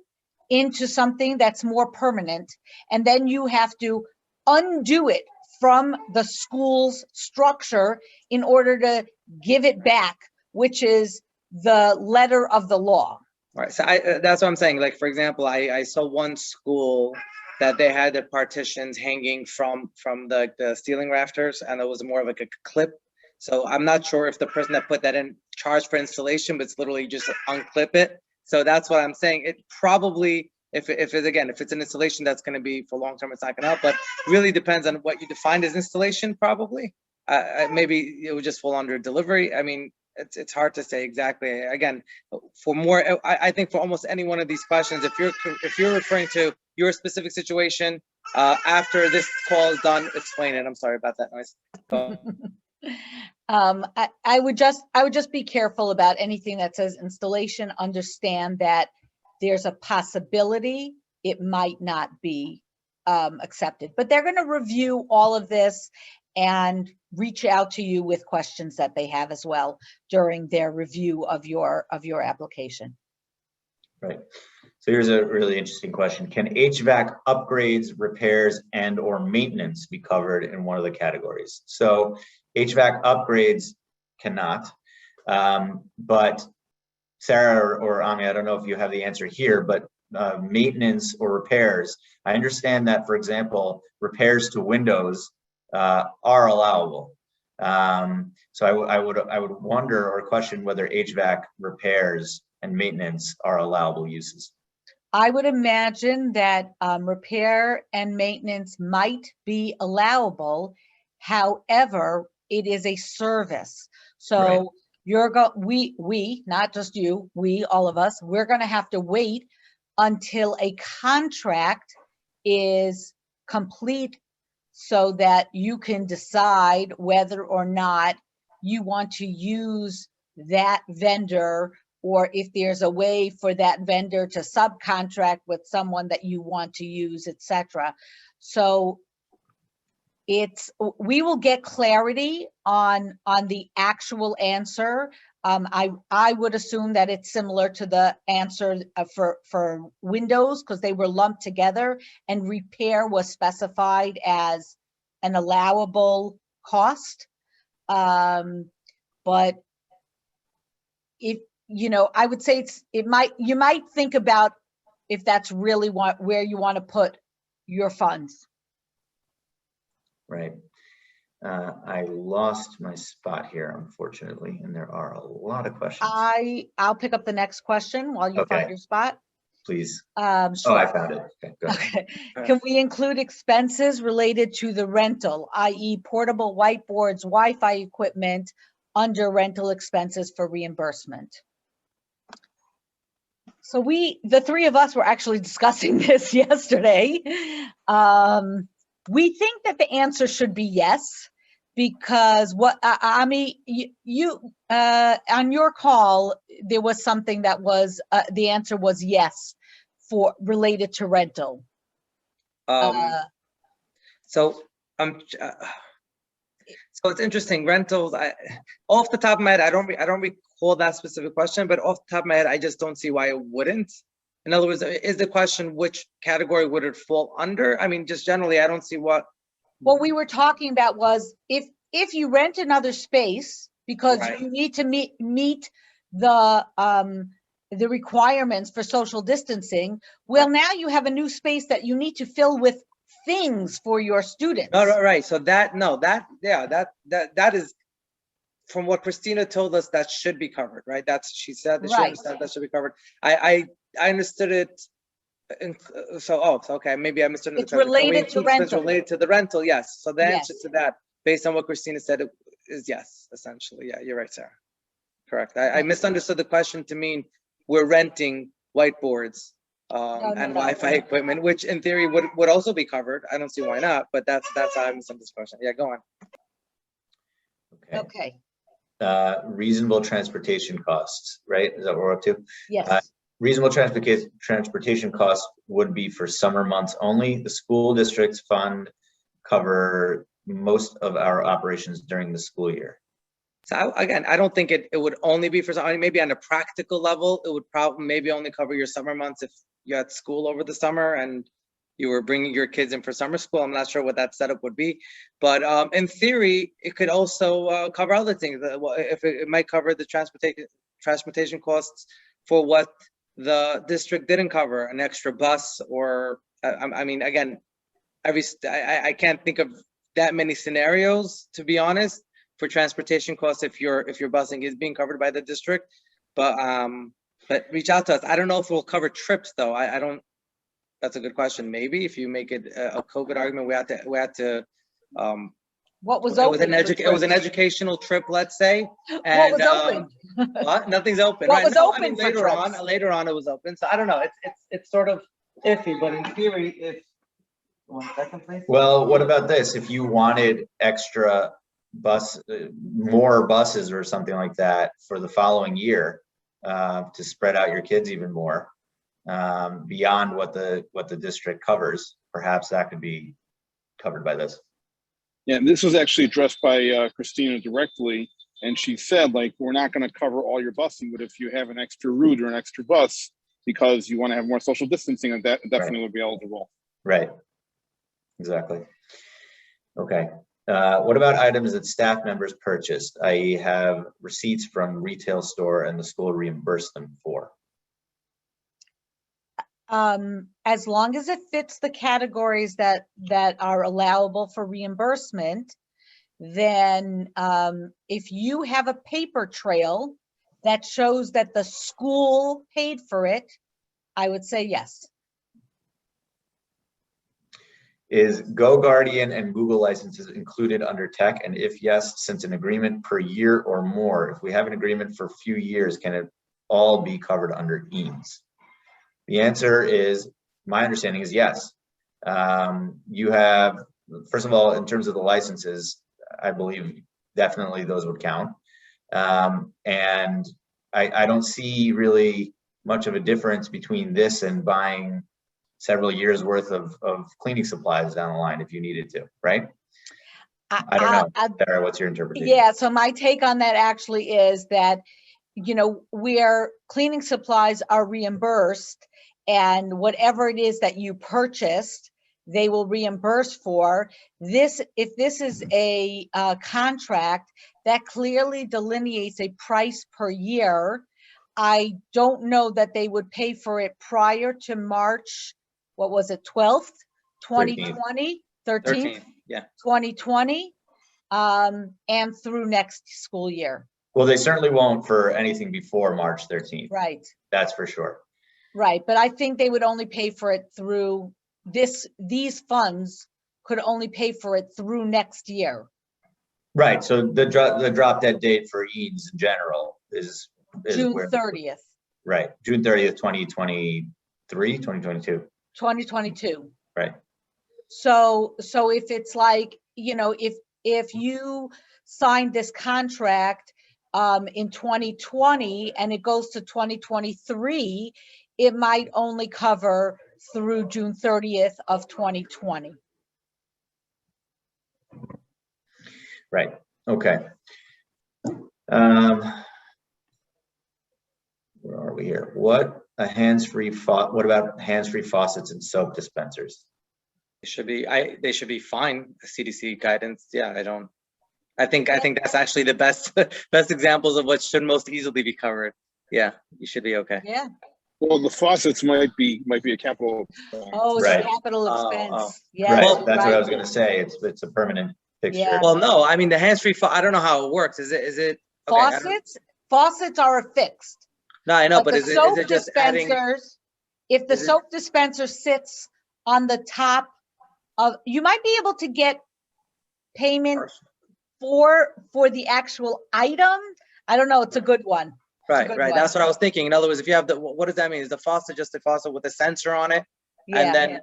into something that's more permanent, and then you have to undo it from the school's structure in order to give it back, which is the letter of the law.
Right, so that's what I'm saying. Like, for example, I saw one school that they had the partitions hanging from the ceiling rafters, and it was more of like a clip. So I'm not sure if the person that put that in charged for installation, but it's literally just unclip it. So that's what I'm saying. It probably, if it's an installation that's going to be for long term, it's not going to help. But really depends on what you define as installation. Probably, maybe it would just fall under delivery. I mean, it's hard to say exactly. Again, for more, I think for almost any one of these questions, if you're referring to your specific situation, after this call is done, explain it. I'm sorry about that noise.
I would just be careful about anything that says installation. Understand that there's a possibility it might not be accepted, but they're going to review all of this and reach out to you with questions that they have as well during their review of your application.
Right. So here's a really interesting question. Can HVAC upgrades, repairs, and or maintenance be covered in one of the categories? So HVAC upgrades cannot, but Sarah or Ami, I don't know if you have the answer here, but maintenance or repairs, I understand that, for example, repairs to windows are allowable. So I would wonder or question whether HVAC repairs and maintenance are allowable uses.
I would imagine that repair and maintenance might be allowable. However, it is a service. So right. We, not just you, we, all of us, we're going to have to wait until a contract is complete so that you can decide whether or not you want to use that vendor, or if there's a way for that vendor to subcontract with someone that you want to use, etc. So we will get clarity on the actual answer. I would assume that it's similar to the answer for Windows, because they were lumped together and repair was specified as an allowable cost. But if, you know, I would say you might think about if that's really where you want to put your funds.
Right. I lost my spot here, unfortunately, and there are a lot of questions.
I'll pick up the next question while you find your spot.
Please.
Sure.
Oh, I found it. Okay, go ahead.
Okay. Can we include expenses related to the rental, i.e. portable whiteboards, Wi-Fi equipment, under rental expenses for reimbursement? So the three of us were actually discussing this yesterday. We think that the answer should be yes, because what Ami, you on your call, there was something that was the answer was yes for related to rental.
So so it's interesting, rentals, off the top of my head, I don't recall that specific question, but off the top of my head, I just don't see why it wouldn't. In other words, is the question which category would it fall under? I mean, just generally, I don't see what.
What we were talking about was if you rent another space because
Right.
you need to meet the requirements for social distancing, well, now you have a new space that you need to fill with things for your students.
No, right. So that is, from what Christina told us, that should be covered, right? She said that she
Right.
understood that should be covered. I understood it. So okay, maybe I misunderstood.
It's related to rental.
Related to the rental, yes. So the
Yes.
answer to that, based on what Christina said, is yes, essentially. Yeah, you're right, Sarah. Correct. I misunderstood the question to mean we're renting whiteboards and
no.
Wi-Fi equipment, which in theory would also be covered. I don't see why not, but that's how I misunderstood this question. Yeah, go on.
Okay.
Reasonable transportation costs, right? Is that what we're up to?
Yes.
Reasonable transportation costs would be for summer months only. The school districts fund cover most of our operations during the school year.
So again, I don't think it would only be for something. Maybe on a practical level, it would probably maybe only cover your summer months if you had school over the summer and you were bringing your kids in for summer school. I'm not sure what that setup would be, but in theory, it could also cover other things. If it might cover the transportation costs for what the district didn't cover, an extra bus, or I mean, again, I can't think of that many scenarios, to be honest, for transportation costs if your busing is being covered by the district. But reach out to us. I don't know if we'll cover trips though. I don't. That's a good question. Maybe if you make it a COVID argument, we had to.
What was
It
open?
was an educational trip, let's say.
What
And,
was open?
What? Nothing's open.
What
Right?
was
No,
open
I mean,
for trips?
later on it was open. So I don't know. It's sort of iffy, but in theory, if 1 second, please.
Well, what about this? If you wanted extra more buses or something like that for the following year, to spread out your kids even more, beyond what the district covers, perhaps that could be covered by this.
Yeah, this was actually addressed by Christina directly, and she said, like, we're not going to cover all your busing, but if you have an extra route or an extra bus because you want to have more social distancing, that definitely would be eligible.
Right. Exactly. Okay. What about items that staff members purchased, i.e. have receipts from retail store and the school reimbursed them for?
As long as it fits the categories that are allowable for reimbursement, then if you have a paper trail that shows that the school paid for it, I would say yes.
Is GoGuardian and Google licenses included under tech? And if yes, since an agreement per year or more, if we have an agreement for a few years, can it all be covered under EANS? The answer is, my understanding is yes. You have, first of all, in terms of the licenses, I believe definitely those would count. And I don't see really much of a difference between this and buying several years worth of cleaning supplies down the line if you needed to, right? I don't know, Sarah, what's your interpretation?
Yeah, so my take on that actually is that, you know, where cleaning supplies are reimbursed and whatever it is that you purchased, they will reimburse for this. If this is a contract that clearly delineates a price per year, I don't know that they would pay for it prior to March, what was it, 12th, 2020, 13th,
yeah,
2020, and through next school year.
Well, they certainly won't for anything before March 13th.
Right.
That's for sure.
Right, but I think they would only pay for it through these funds could only pay for it through next year.
Right, so the drop dead date for EANS in general is
June 30th.
Right, June 30th, 2023, 2022.
2022.
Right.
So if it's like, you know, if you signed this contract in 2020 and it goes to 2023, it might only cover through June 30th of 2020.
Right, okay. Where are we here? What about hands-free faucets and soap dispensers?
They should be fine. CDC guidance. Yeah, I think that's actually the best examples of what should most easily be covered. Yeah, you should be okay.
Yeah.
Well, the faucets might be a capital.
Oh, it's
Right.
a capital
Oh,
expense.
oh.
Yeah.
Right,
Well,
that's what I was gonna say. It's a permanent fixture.
Yeah.
Well, no, I mean the hands-free. I don't know how it works. Is it? Okay, I don't-
Faucets are fixed.
No, I know, but
the
is
soap
it just adding?
dispensers, if the
is it-
soap dispenser sits on the top of, you might be able to get payment for the actual item. I don't know. It's a good one.
Right,
good
right.
one.
That's what I was thinking. In other words, if you have what does that mean? Is the faucet just a faucet with a sensor on it?
Yeah.
And then,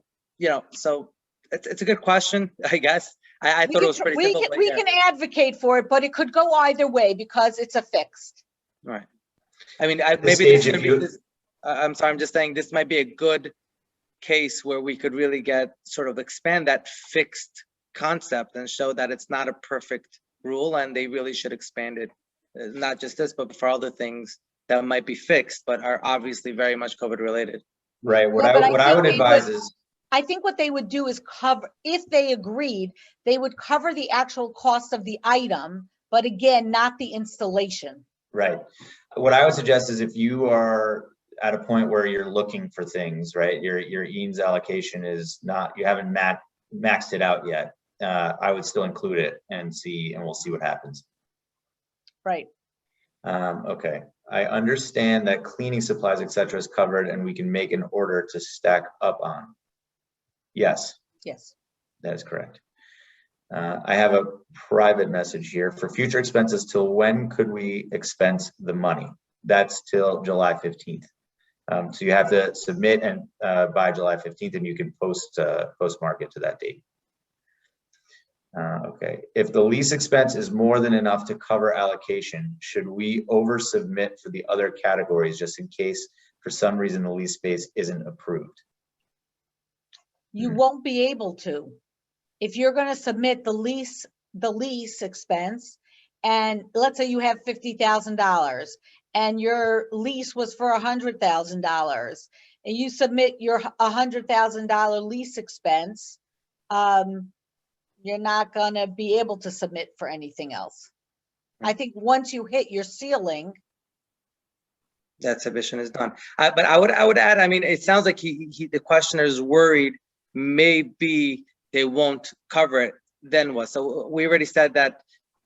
so it's a good question, I guess. I thought it was pretty simple. But
We
yeah.
can advocate for it, but it could go either way because it's a fixed.
Right. I mean,
this
maybe
stage,
this could
if
be
you-
this. I'm sorry. I'm just saying this might be a good case where we could really expand that fixed concept and show that it's not a perfect rule, and they really should expand it. Not just this, but for other things that might be fixed, but are obviously very much COVID related.
Right, what
Yeah, but
I would
think
advise is,
I think what they would do is cover, if they agreed, they would cover the actual cost of the item, but again, not the installation.
right, what I would suggest is if you are at a point where you're looking for things, right, your EANS allocation is not, you haven't maxed it out yet, I would still include it and we'll see what happens.
Right.
Okay, I understand that cleaning supplies, etc. is covered and we can make an order to stack up on. Yes,
Yes.
that is correct. I have a private message here. For future expenses, till when could we expense the money? That's till July 15th. So you have to submit and by July 15th, and you can postmark it to that date. Okay, if the lease expense is more than enough to cover allocation, should we oversubmit for the other categories just in case for some reason the lease space isn't approved?
You won't be able to. If you're going to submit the lease expense, and let's say you have $50,000 and your lease was for $100,000 and you submit your $100,000 lease expense, you're not going to be able to submit for anything else. I think once you hit your ceiling,
that submission is done. But I would add, I mean, it sounds like the questioner is worried maybe they won't cover it. Then what? So we already said that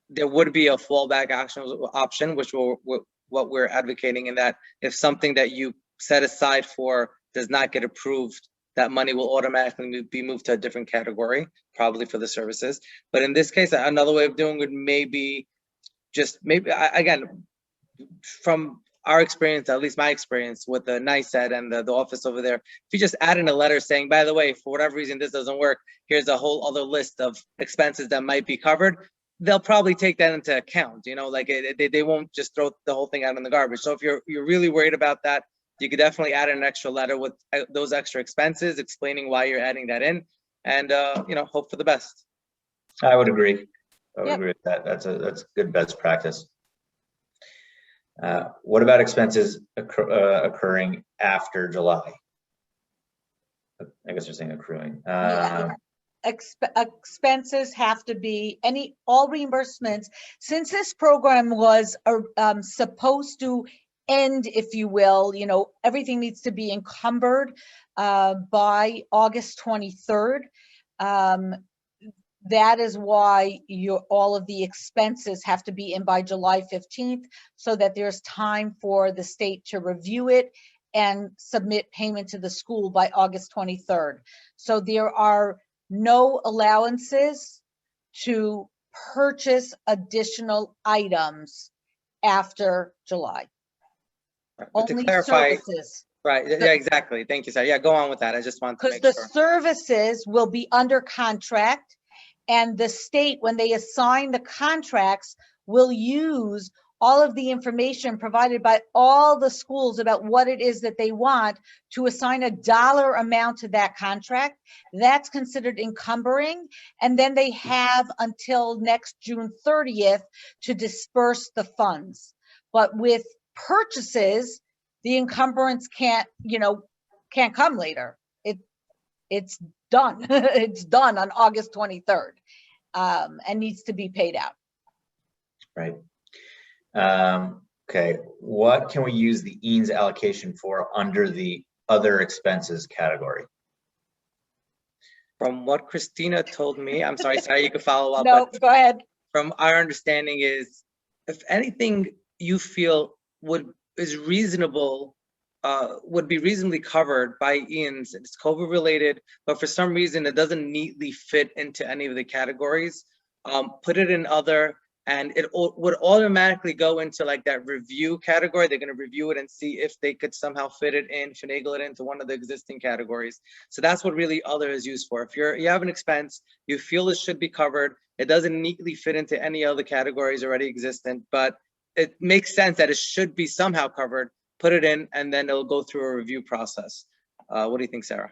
there would be a fallback option, which what we're advocating, in that if something that you set aside for does not get approved, that money will automatically be moved to a different category, probably for the services. But in this case, another way of doing it may be just again, from our experience, at least my experience with the NICED and the office over there, if you just add in a letter saying, by the way, for whatever reason this doesn't work, here's a whole other list of expenses that might be covered, they'll probably take that into account. Like they won't just throw the whole thing out in the garbage. So if you're really worried about that, you could definitely add an extra letter with those extra expenses, explaining why you're adding that in, and hope for the best.
I would agree. I would
Yep.
agree with that. That's good best practice. What about expenses occurring after July? I guess they're saying accruing.
yeah, expenses have to be all reimbursements. Since this program was supposed to end, if you will, everything needs to be encumbered by August 23rd. That is why all of the expenses have to be in by July 15th, so that there's time for the state to review it and submit payment to the school by August 23rd. So there are no allowances to purchase additional items after July.
But to
Only
clarify,
services.
right? Yeah, exactly. Thank you, Sarah. Yeah, go on with that. I just want to
Because
make
the
sure.
services will be under contract, and the state, when they assign the contracts, will use all of the information provided by all the schools about what it is that they want, to assign a dollar amount to that contract. That's considered encumbering. And then they have until next June 30th to disperse the funds. But with purchases, the encumbrance can't come later. It's done. It's done on August 23rd, and needs to be paid out.
Right. Okay. What can we use the EANS allocation for under the other expenses category?
From what Christina told me, I'm sorry, Sarah, you can follow up.
No,
but
go ahead.
from our understanding is, if anything you feel is reasonable, would be reasonably covered by EANS, it's COVID related, but for some reason it doesn't neatly fit into any of the categories, put it in other, and it would automatically go into like that review category. They're going to review it and see if they could somehow fit it in, finagle it into one of the existing categories. So that's what really other is used for. If you have an expense, you feel it should be covered, it doesn't neatly fit into any other categories already existent, but it makes sense that it should be somehow covered, put it in, and then it'll go through a review process. What do you think, Sarah?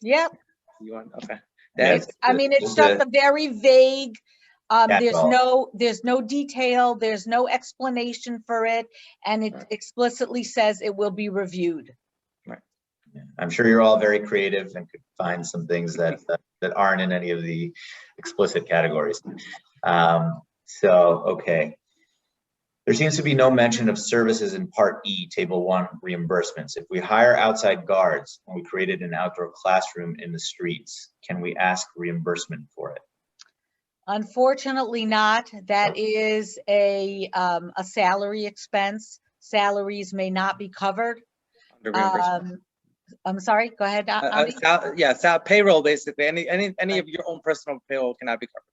Yep.
You want, okay.
Yes.
I mean, it's just a very vague, there's no detail, there's no explanation for it, and it explicitly says it will be reviewed.
Right.
Yeah. I'm sure you're all very creative and could find some things that aren't in any of the explicit categories. Okay. There seems to be no mention of services in Part E, Table 1 reimbursements. If we hire outside guards and we created an outdoor classroom in the streets, can we ask reimbursement for it?
Unfortunately not. That is a salary expense. Salaries may not be covered.
Under reimbursement.
I'm sorry, go ahead, Ami.
Payroll, basically. Any of your own personal payroll cannot be covered.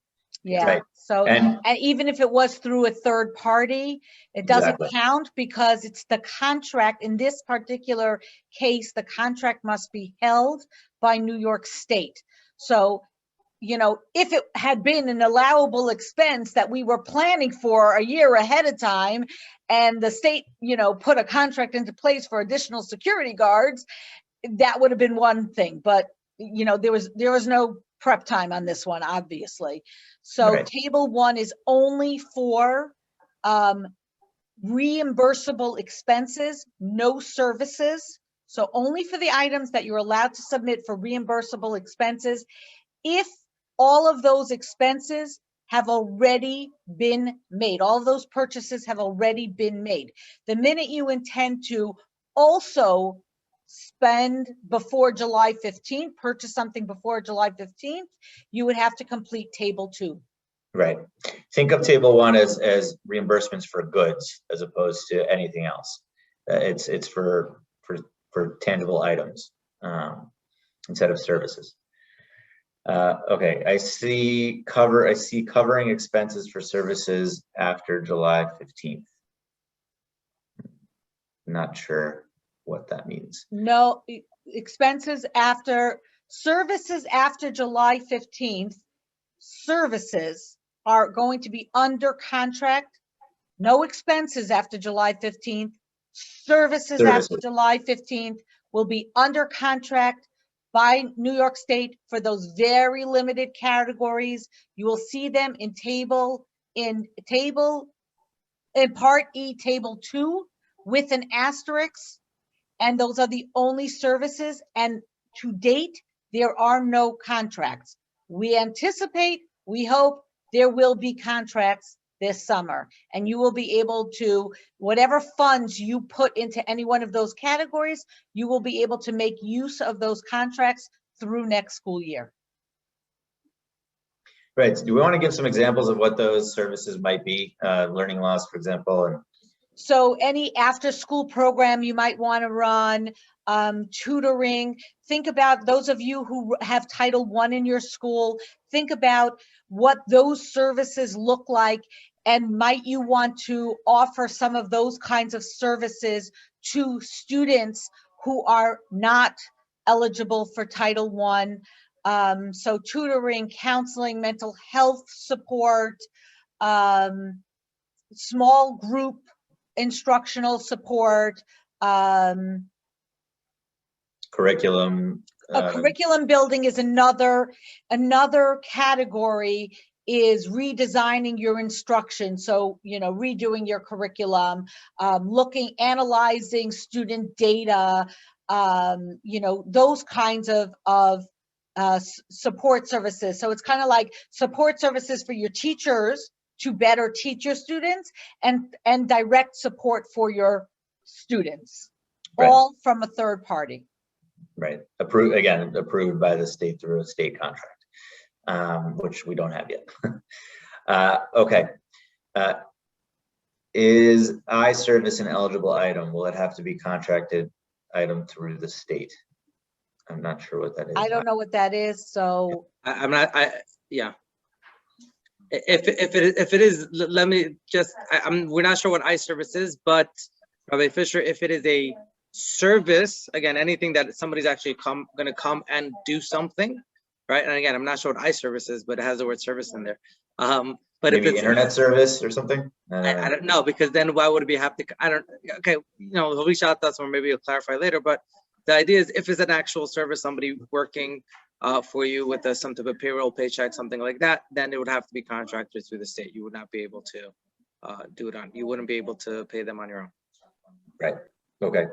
Yeah,
Right.
so and even if it was through a third party, it doesn't count, because it's the contract. In this particular case, the contract must be held by New York State. So, if it had been an allowable expense that we were planning for a year ahead of time, and the state, put a contract into place for additional security guards, that would have been one thing. But, there was no prep time on this one, obviously. So
Right.
Table 1 is only for reimbursable expenses, no services. So only for the items that you're allowed to submit for reimbursable expenses, if all of those expenses have already been made. All of those purchases have already been made. The minute you intend to also spend before July 15th, purchase something before July 15th, you would have to complete Table 2.
Right. Think of Table 1 as reimbursements for goods as opposed to anything else. It's for tangible items instead of services. Okay, I see covering expenses for services after July 15th. Not sure what that means.
No, expenses after, services after July 15th, services are going to be under contract. No expenses after July 15th. Services after July 15th will be under contract by New York State for those very limited categories. You will see them in Part E, Table 2 with an asterisk, and those are the only services. And to date, there are no contracts. We anticipate, we hope there will be contracts this summer, and you will be able to, whatever funds you put into any one of those categories, you will be able to make use of those contracts through next school year.
Right. Do we want to give some examples of what those services might be? Learning loss, for example. And
so any after-school program you might want to run, tutoring. Think about those of you who have Title I in your school. Think about what those services look like, and might you want to offer some of those kinds of services to students who are not eligible for Title I. So tutoring, counseling, mental health support, small group instructional support,
Curriculum.
curriculum building is another category, is redesigning your instruction. So, redoing your curriculum, analyzing student data, those kinds of support services. So it's kind of like support services for your teachers to better teach your students, and direct support for your students,
Right.
all from a third party.
Right. Approved by the state through a state contract, which we don't have yet. Okay. Is iService an eligible item? Will it have to be contracted item through the state? I'm not sure what that is.
I don't know what that is, so
I'm not, yeah. If it is, let me just, we're not sure what iService is, but Rabbi Fisher, if it is a service, again, anything that somebody's actually gonna come and do something, right? And again, I'm not sure what iService is, but it has the word service in there. But
Maybe
if it's
internet service or something?
I don't know, because then why would we have to, okay, he'll reach out to us, or maybe he'll clarify later, but the idea is if it's an actual service, somebody working for you with some type of payroll, paycheck, something like that, then it would have to be contracted through the state. You would not be able to do it you wouldn't be able to pay them on your own.
Right. Okay.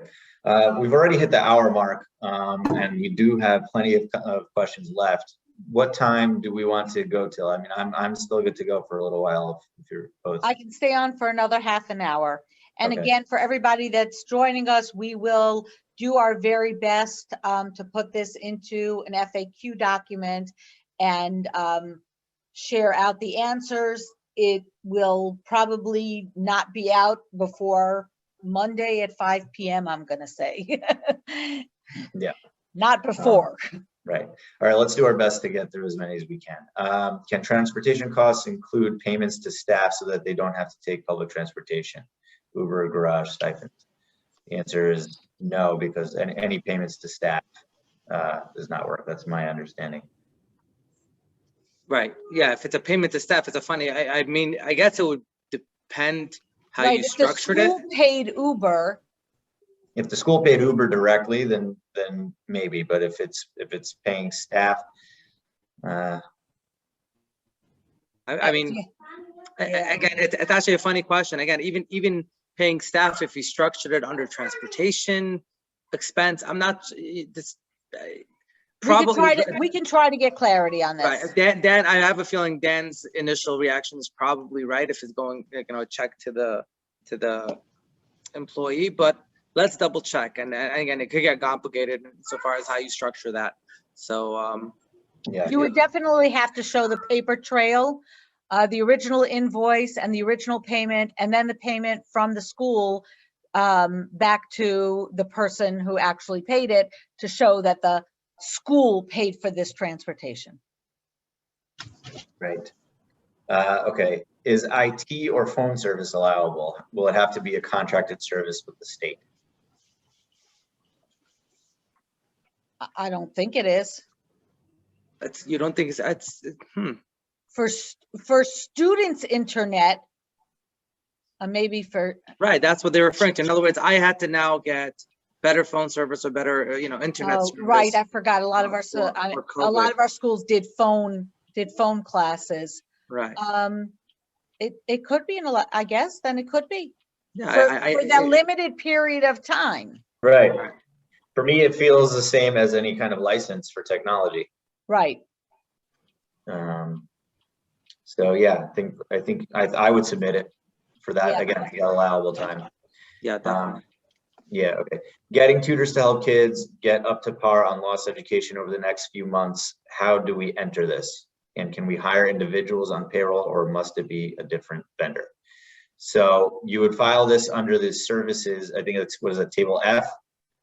We've already hit the hour mark, and we do have plenty of questions left. What time do we want to go till? I mean, I'm still good to go for a little while if you're opposed.
I can stay on for another half an hour. And
Okay.
again, for everybody that's joining us, we will do our very best to put this into an FAQ document and share out the answers. It will probably not be out before Monday at 5 p.m., I'm going to say.
Yeah.
Not before.
Right. All right, let's do our best to get through as many as we can. Can transportation costs include payments to staff so that they don't have to take public transportation, Uber or garage stipend? The answer is no, because any payments to staff does not work. That's my understanding.
Right. Yeah. If it's a payment to staff, it's a funny, I mean, I guess it would depend how
Right,
you
if the
structured it.
school paid Uber,
If the school paid Uber directly, then maybe, but if it's paying staff,
I mean,
yeah.
again, it's actually a funny question. Again, even paying staff, if you structured it under transportation expense, I'm not, this probably.
we can try to get clarity on this.
Right, Dan, I have a feeling Dan's initial reaction is probably right if it's going, check to the employee, but let's double check. And again, it could get complicated so far as how you structure that. So,
yeah.
You would definitely have to show the paper trail, the original invoice and the original payment, and then the payment from the school back to the person who actually paid it to show that the school paid for this transportation.
Right. Okay. Is IT or phone service allowable? Will it have to be a contracted service with the state?
I don't think it is.
you don't think it's
For students' internet, maybe for.
Right, that's what they're referring to. In other words, I had to now get better phone service or better, internet service.
Right, I forgot. A lot of our
for
a lot of our schools did phone classes.
Right.
It could be I guess then it could be.
Yeah,
For the limited period of time.
Right. For me, it feels the same as any kind of license for technology.
Right.
So yeah, I think I would submit it for that,
Yeah.
again, the allowable time.
Yeah, definitely.
Yeah, okay. Getting tutors to help kids get up to par on lost education over the next few months. How do we enter this? And can we hire individuals on payroll, or must it be a different vendor? So you would file this under the services, I think it's, what is it, table F?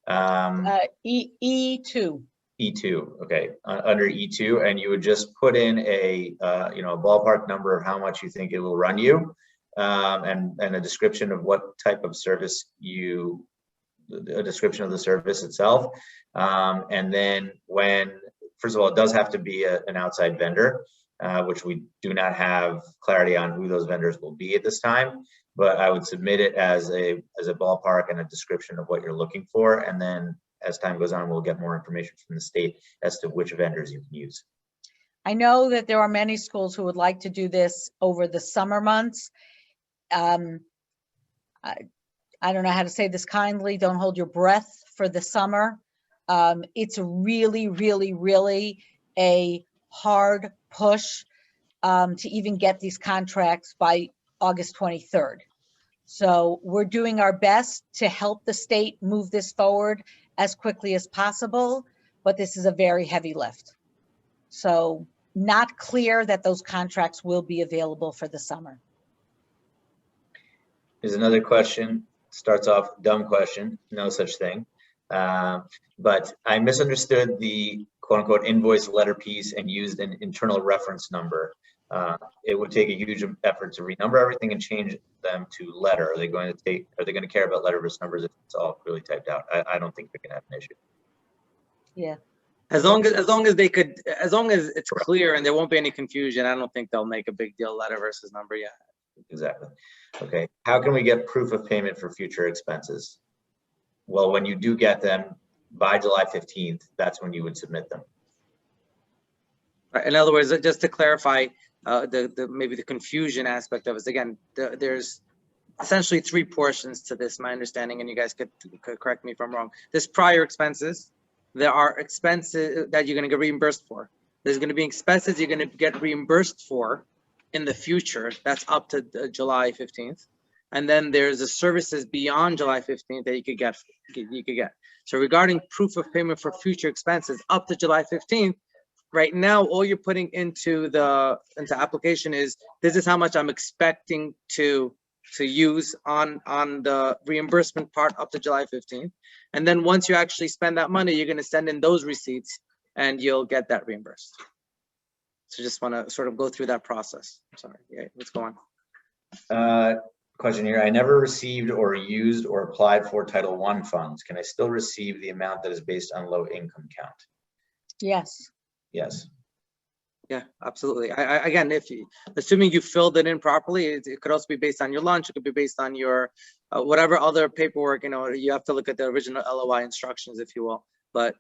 E2.
E2, okay, under E2, and you would just put in a ballpark number of how much you think it will run you, and a description of what type of service a description of the service itself, and then first of all, it does have to be an outside vendor, which we do not have clarity on who those vendors will be at this time. but I would submit it as a ballpark and a description of what you're looking for. And then as time goes on, we'll get more information from the state as to which vendors you can use.
I know that there are many schools who would like to do this over the summer months. I don't know how to say this kindly. Don't hold your breath for the summer. It's really, really, really a hard push to even get these contracts by August 23rd. So we're doing our best to help the state move this forward as quickly as possible, but this is a very heavy lift. So not clear that those contracts will be available for the summer.
Here's another question. Starts off, dumb question, no such thing. But I misunderstood the quote unquote invoice letter piece and used an internal reference number. It would take a huge effort to renumber everything and change them to letter. Are they going to care about letter versus numbers if it's all really typed out? I don't think they're going to have an issue.
Yeah.
As long as it's clear and there won't be any confusion, I don't think they'll make a big deal letter versus number yet.
Exactly. Okay. How can we get proof of payment for future expenses? Well, when you do get them by July 15th, that's when you would submit them.
Right. In other words, just to clarify, maybe the confusion aspect of it, again, there's essentially three portions to this, my understanding, and you guys could correct me if I'm wrong. There's prior expenses. There are expenses that you're going to get reimbursed for. There's going to be expenses you're going to get reimbursed for in the future. That's up to July 15th. And then there's the services beyond July 15th that you could get. So regarding proof of payment for future expenses up to July 15th, right now, all you're putting into application is, this is how much I'm expecting to use on the reimbursement part up to July 15th. And then once you actually spend that money, you're going to send in those receipts and you'll get that reimbursed. So just want to sort of go through that process. I'm sorry. Yeah, let's go on.
Question here. I never received or used or applied for Title I funds. Can I still receive the amount that is based on low income count?
Yes.
Yes.
Yeah, absolutely. Again, assuming you filled it in properly, it could also be based on your lunch. It could be based on your whatever other paperwork. You have to look at the original LOI instructions, if you will. But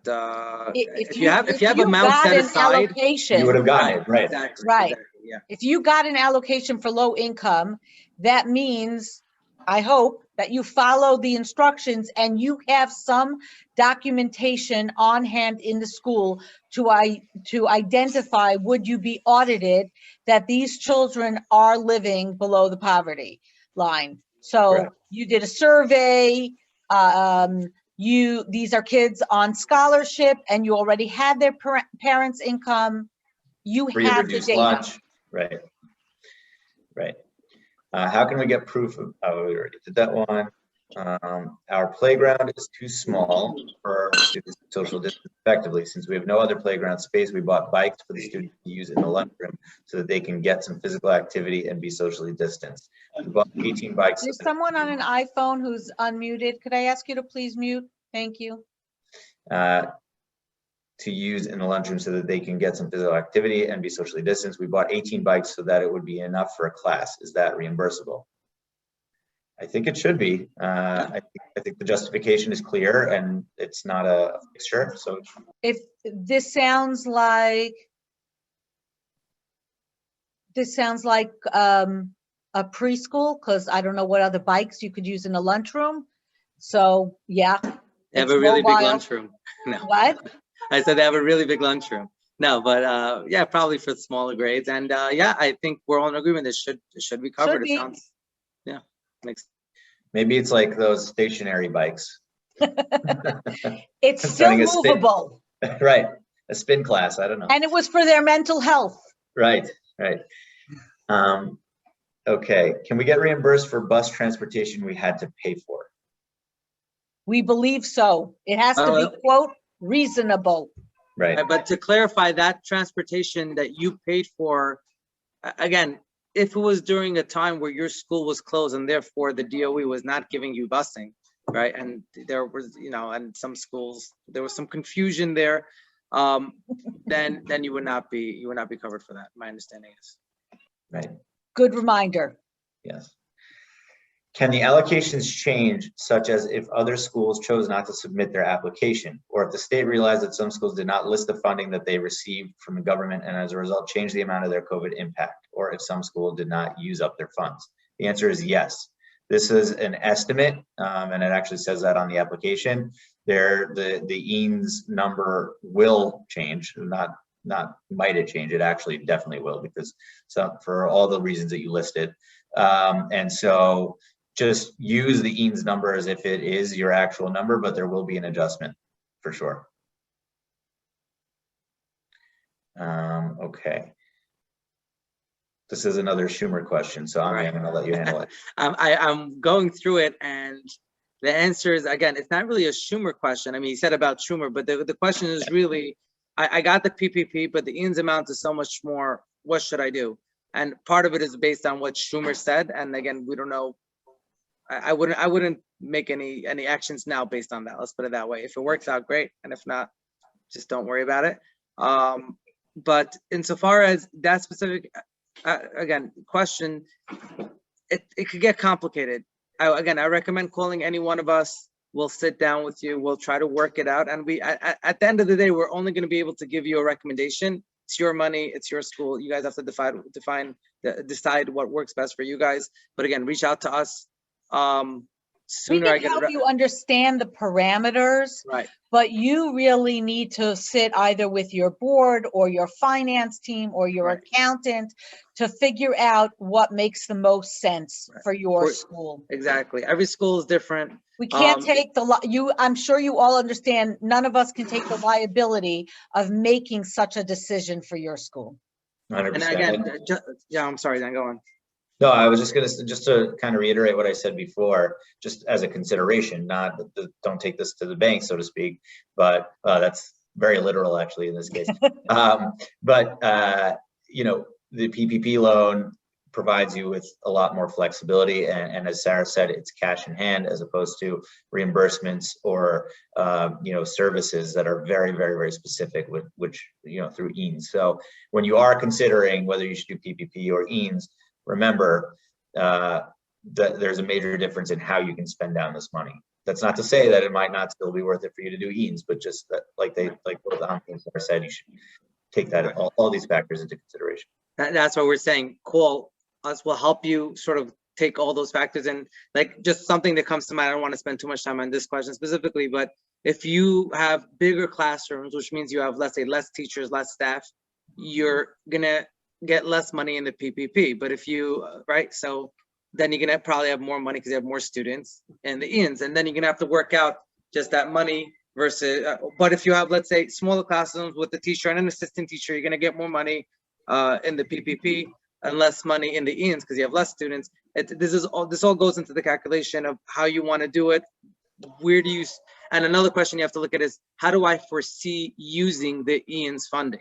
if you have amount set aside,
you would have gotten it, right?
Exactly.
Right.
Exactly, yeah.
If you got an allocation for low income, that means, I hope, that you follow the instructions and you have some documentation on hand in the school to identify, would you be audited, that these children are living below the poverty line. So
Right.
You did a survey, these are kids on scholarship and you already had their parents' income. You
Free
have the
reduced
data.
lunch. Right. Right. How can we get proof of, oh, we already did that one. Our playground is too small for students to social distance effectively. Since we have no other playground space, we bought bikes for the students to use in the lunchroom so that they can get some physical activity and be socially distanced. We bought 18 bikes.
There's someone on an iPhone who's unmuted. Could I ask you to please mute? Thank you.
To use in the lunchroom so that they can get some physical activity and be socially distanced. We bought 18 bikes so that it would be enough for a class. Is that reimbursable? I think it should be. I think the justification is clear and it's not a fixture. So
If this sounds like a preschool, because I don't know what other bikes you could use in a lunchroom. So yeah.
They have
it's
a really big
mobile.
lunchroom. No.
What?
I said they have a really big lunchroom. No, but yeah, probably for smaller grades. And yeah, I think we're all in agreement. It should be covered.
Should be.
It sounds, yeah, makes.
maybe it's like those stationary bikes.
It's still
Concerning a spin.
movable.
Right. A spin class. I don't know.
And it was for their mental health.
Right. Right. Okay. Can we get reimbursed for bus transportation we had to pay for?
We believe so. It has to be, quote, reasonable.
Right.
But to clarify, that transportation that you paid for, again, if it was during a time where your school was closed and therefore the DOE was not giving you busing, right? And there was, and some schools, there was some confusion there, then you would not be covered for that. My understanding is.
Right.
Good reminder.
Yes. Can the allocations change, such as if other schools chose not to submit their application, or if the state realized that some schools did not list the funding that they received from the government and as a result changed the amount of their COVID impact, or if some school did not use up their funds? The answer is yes. This is an estimate, and it actually says that on the application. The EANS number will change, not might it change, it actually definitely will, because for all the reasons that you listed. And so just use the EANS number as if it is your actual number, but there will be an adjustment for sure. Okay. This is another Schumer question, so I'm going to let you handle it.
I'm going through it, and the answer is, again, it's not really a Schumer question. I mean, he said about Schumer, but the question is really, I got the PPP, but the EANS amount is so much more. What should I do? And part of it is based on what Schumer said. And again, we don't know. I wouldn't make any actions now based on that. Let's put it that way. If it works out, great. And if not, just don't worry about it. But insofar as that specific, again, question, it could get complicated. I recommend calling any one of us. We'll sit down with you. We'll try to work it out. And at the end of the day, we're only going to be able to give you a recommendation. It's your money. It's your school. You guys have to decide what works best for you guys. But again, reach out to us.
We can help you understand the parameters,
right?
But you really need to sit either with your board or your finance team or your accountant to figure out what makes the most sense for your school.
Exactly. Every school is different.
We can't take I'm sure you all understand, none of us can take the liability of making such a decision for your school.
100%.
And again, yeah, I'm sorry, then go on.
No, I was just to kind of reiterate what I said before, just as a consideration, not don't take this to the bank, so to speak, but that's very literal actually in this case. You know, the PPP loan provides you with a lot more flexibility, and as Sarah said, it's cash in hand as opposed to reimbursements or you know, services that are very, very, very specific, which you know, through EANS. So when you are considering whether you should do PPP or EANS, remember that there's a major difference in how you can spend down this money. That's not to say that it might not still be worth it for you to do EANS, but just that, like both Anthony and Sarah said, you should take that all these factors into consideration.
That's what we're saying. Call us, will help you sort of take all those factors in. Like, just something that comes to mind, I don't want to spend too much time on this question specifically, but if you have bigger classrooms, which means you have, let's say, less teachers, less staff, you're gonna get less money in the PPP. But if you, so then you're gonna probably have more money because you have more students in the EANS, and then you're gonna have to work out just that money versus, but if you have, let's say, smaller classrooms with a teacher and an assistant teacher, you're gonna get more money in the PPP and less money in the EANS because you have less students. This all goes into the calculation of how you want to do it. Where do you, and another question you have to look at is, how do I foresee using the EANS funding?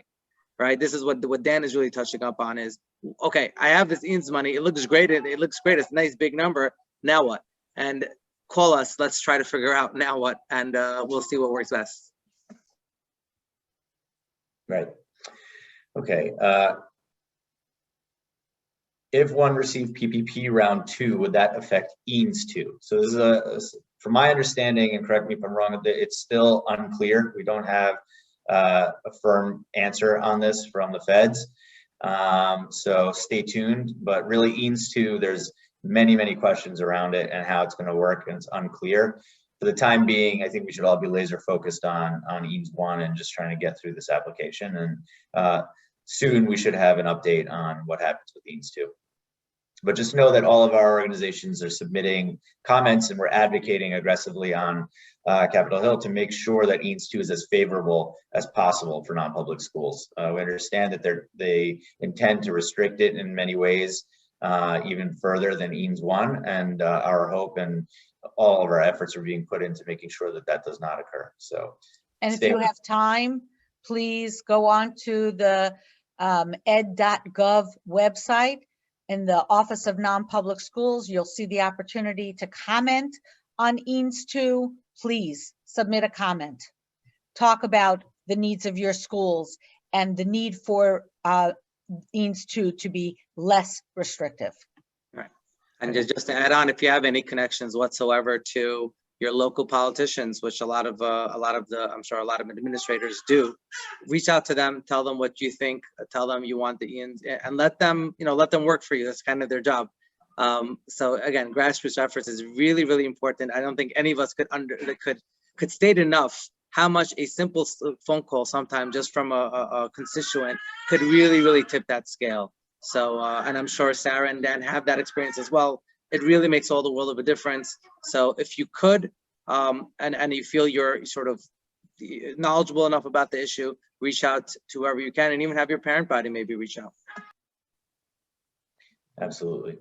Right, this is what Dan is really touching up on is, okay, I have this EANS money, it looks great, it's a nice big number, now what? And call us, let's try to figure out now what, and we'll see what works best.
Right, okay. If one received PPP round 2, would that affect EANS 2? So this is from my understanding, and correct me if I'm wrong, it's still unclear. We don't have a firm answer on this from the feds, so stay tuned. But really, EANS 2, there's many questions around it and how it's going to work, and it's unclear. For the time being, I think we should all be laser focused on EANS 1 and just trying to get through this application. And soon we should have an update on what happens with EANS 2. But just know that all of our organizations are submitting comments, and we're advocating aggressively on Capitol Hill to make sure that EANS 2 is as favorable as possible for non-public schools. We understand that they intend to restrict it in many ways, even further than EANS 1, and our hope and all of our efforts are being put into making sure that that does not occur. So,
and if you have time, please go on to the ed.gov website. In the Office of Non-Public Schools, you'll see the opportunity to comment on EANS 2. Please submit a comment. Talk about the needs of your schools and the need for EANS 2 to be less restrictive.
Right. And just to add on, if you have any connections whatsoever to your local politicians, which I'm sure a lot of administrators do, reach out to them, tell them what you think, tell them you want the EANS, and let them work for you. That's kind of their job. So again, grassroots efforts is really, really important. I don't think any of us could state enough how much a simple phone call sometimes just from a constituent could really, really tip that scale. So, and I'm sure Sarah and Dan have that experience as well. It really makes all the world of a difference. So if you could, and you feel you're sort of knowledgeable enough about the issue, reach out to whoever you can, and even have your parent body maybe reach out.
Absolutely.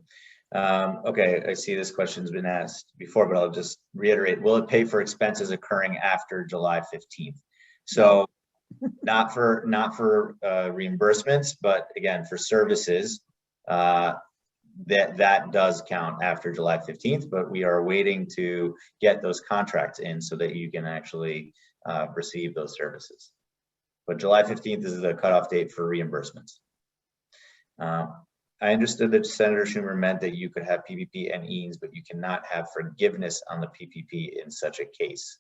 Okay, I see this question's been asked before, but I'll just reiterate. Will it pay for expenses occurring after July 15th? So not for reimbursements, but again, for services, that does count after July 15th, but we are waiting to get those contracts in so that you can actually receive those services. But July 15th is the cutoff date for reimbursements. I understood that Senator Schumer meant that you could have PPP and EANS, but you cannot have forgiveness on the PPP in such a case.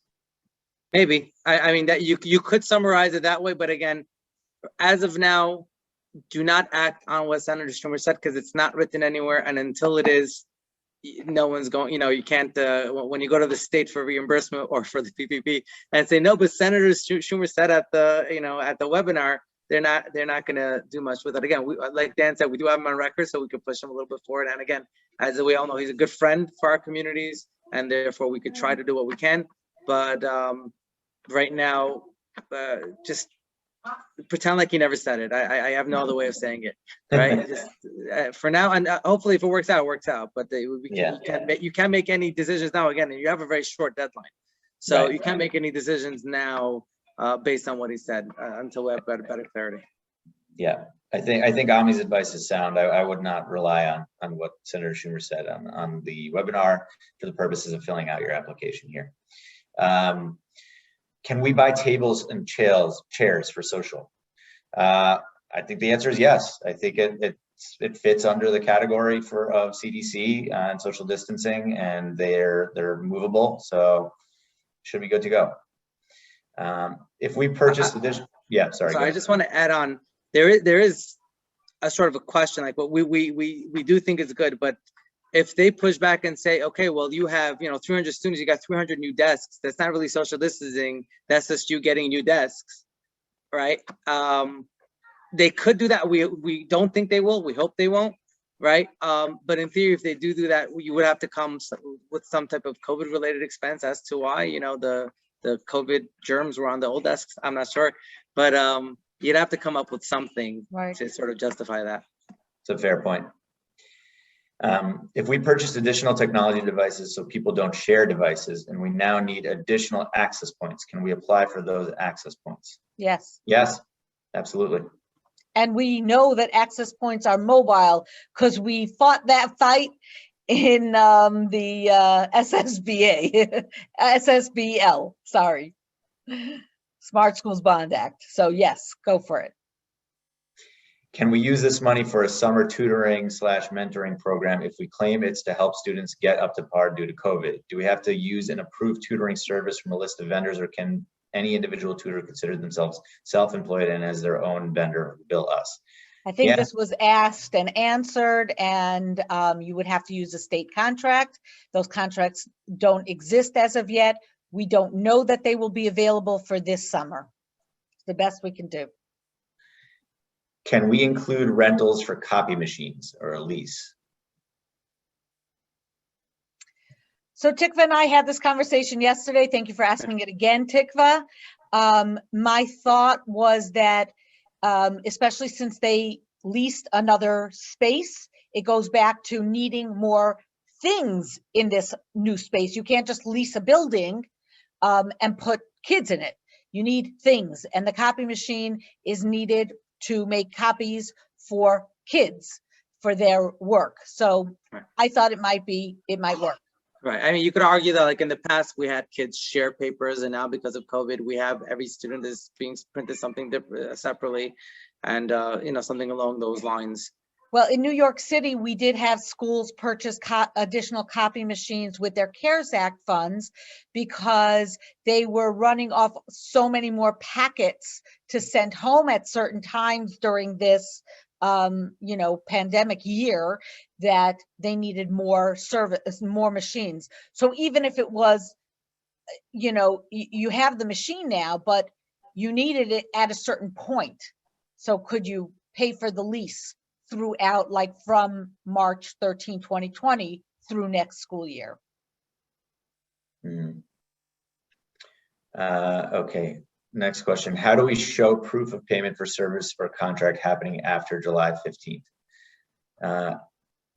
Maybe. I mean, that you could summarize it that way, but again, as of now, do not act on what Senator Schumer said, because it's not written anywhere, and until it is, no one's going, you can't, when you go to the state for reimbursement or for the PPP and say, no, but Senator Schumer said at the, at the webinar, they're not going to do much with it. Again, like Dan said, we do have him on record, so we can push him a little bit forward. And again, as we all know, he's a good friend for our communities, and therefore we could try to do what we can. But right now, just pretend like he never said it. I have no other way of saying it, right? Just, for now, and hopefully if it works out, it works out. But you can't make any decisions now. Again, and you have a very short deadline. So you can't make any decisions now based on what he said until we have better clarity.
Yeah, I think Ami's advice is sound. I would not rely on what Senator Schumer said on the webinar for the purposes of filling out your application here. Can we buy tables and chairs for social? I think the answer is yes. I think it fits under the category of CDC and social distancing, and they're movable, so should be good to go. If we purchase additional, sorry.
I just want to add on. There is a sort of a question, like what we do think is good, but if they push back and say, okay, well, you have 300 students, you got 300 new desks, that's not really social distancing, that's just you getting new desks, right? They could do that. We don't think they will. We hope they won't, right? But in theory, if they do that, you would have to come with some type of COVID-related expense as to why the COVID germs were on the old desks. I'm not sure, but you'd have to come up with something to sort of justify that.
It's a fair point. If we purchase additional technology devices so people don't share devices, and we now need additional access points, can we apply for those access points?
Yes.
Yes, absolutely.
And we know that access points are mobile because we fought that fight in the SSBL, sorry, Smart Schools Bond Act. So yes, go for it.
Can we use this money for a summer tutoring/mentoring program if we claim it's to help students get up to par due to COVID? Do we have to use an approved tutoring service from a list of vendors, or can any individual tutor consider themselves self-employed and as their own vendor bill us?
I think this was asked and answered, and you would have to use a state contract. Those contracts don't exist as of yet. We don't know that they will be available for this summer. It's the best we can do.
Can we include rentals for copy machines or a lease?
So Tikva and I had this conversation yesterday. Thank you for asking it again, Tikva. My thought was that, especially since they leased another space, it goes back to needing more things in this new space. You can't just lease a building and put kids in it. You need things, and the copy machine is needed to make copies for kids for their work. So I thought it might work.
Right. I mean, you could argue that like in the past we had kids share papers, and now because of COVID, we have every student is being printed something separately, and something along those lines.
Well, in New York City, we did have schools purchase additional copy machines with their CARES Act funds because they were running off so many more packets to send home at certain times during this, you know, pandemic year, that they needed more service, more machines. So even if it was, you know, you have the machine now, but you needed it at a certain point. So could you pay for the lease throughout, like from March 13, 2020 through next school year?
Okay, next question. How do we show proof of payment for service or contract happening after July 15th?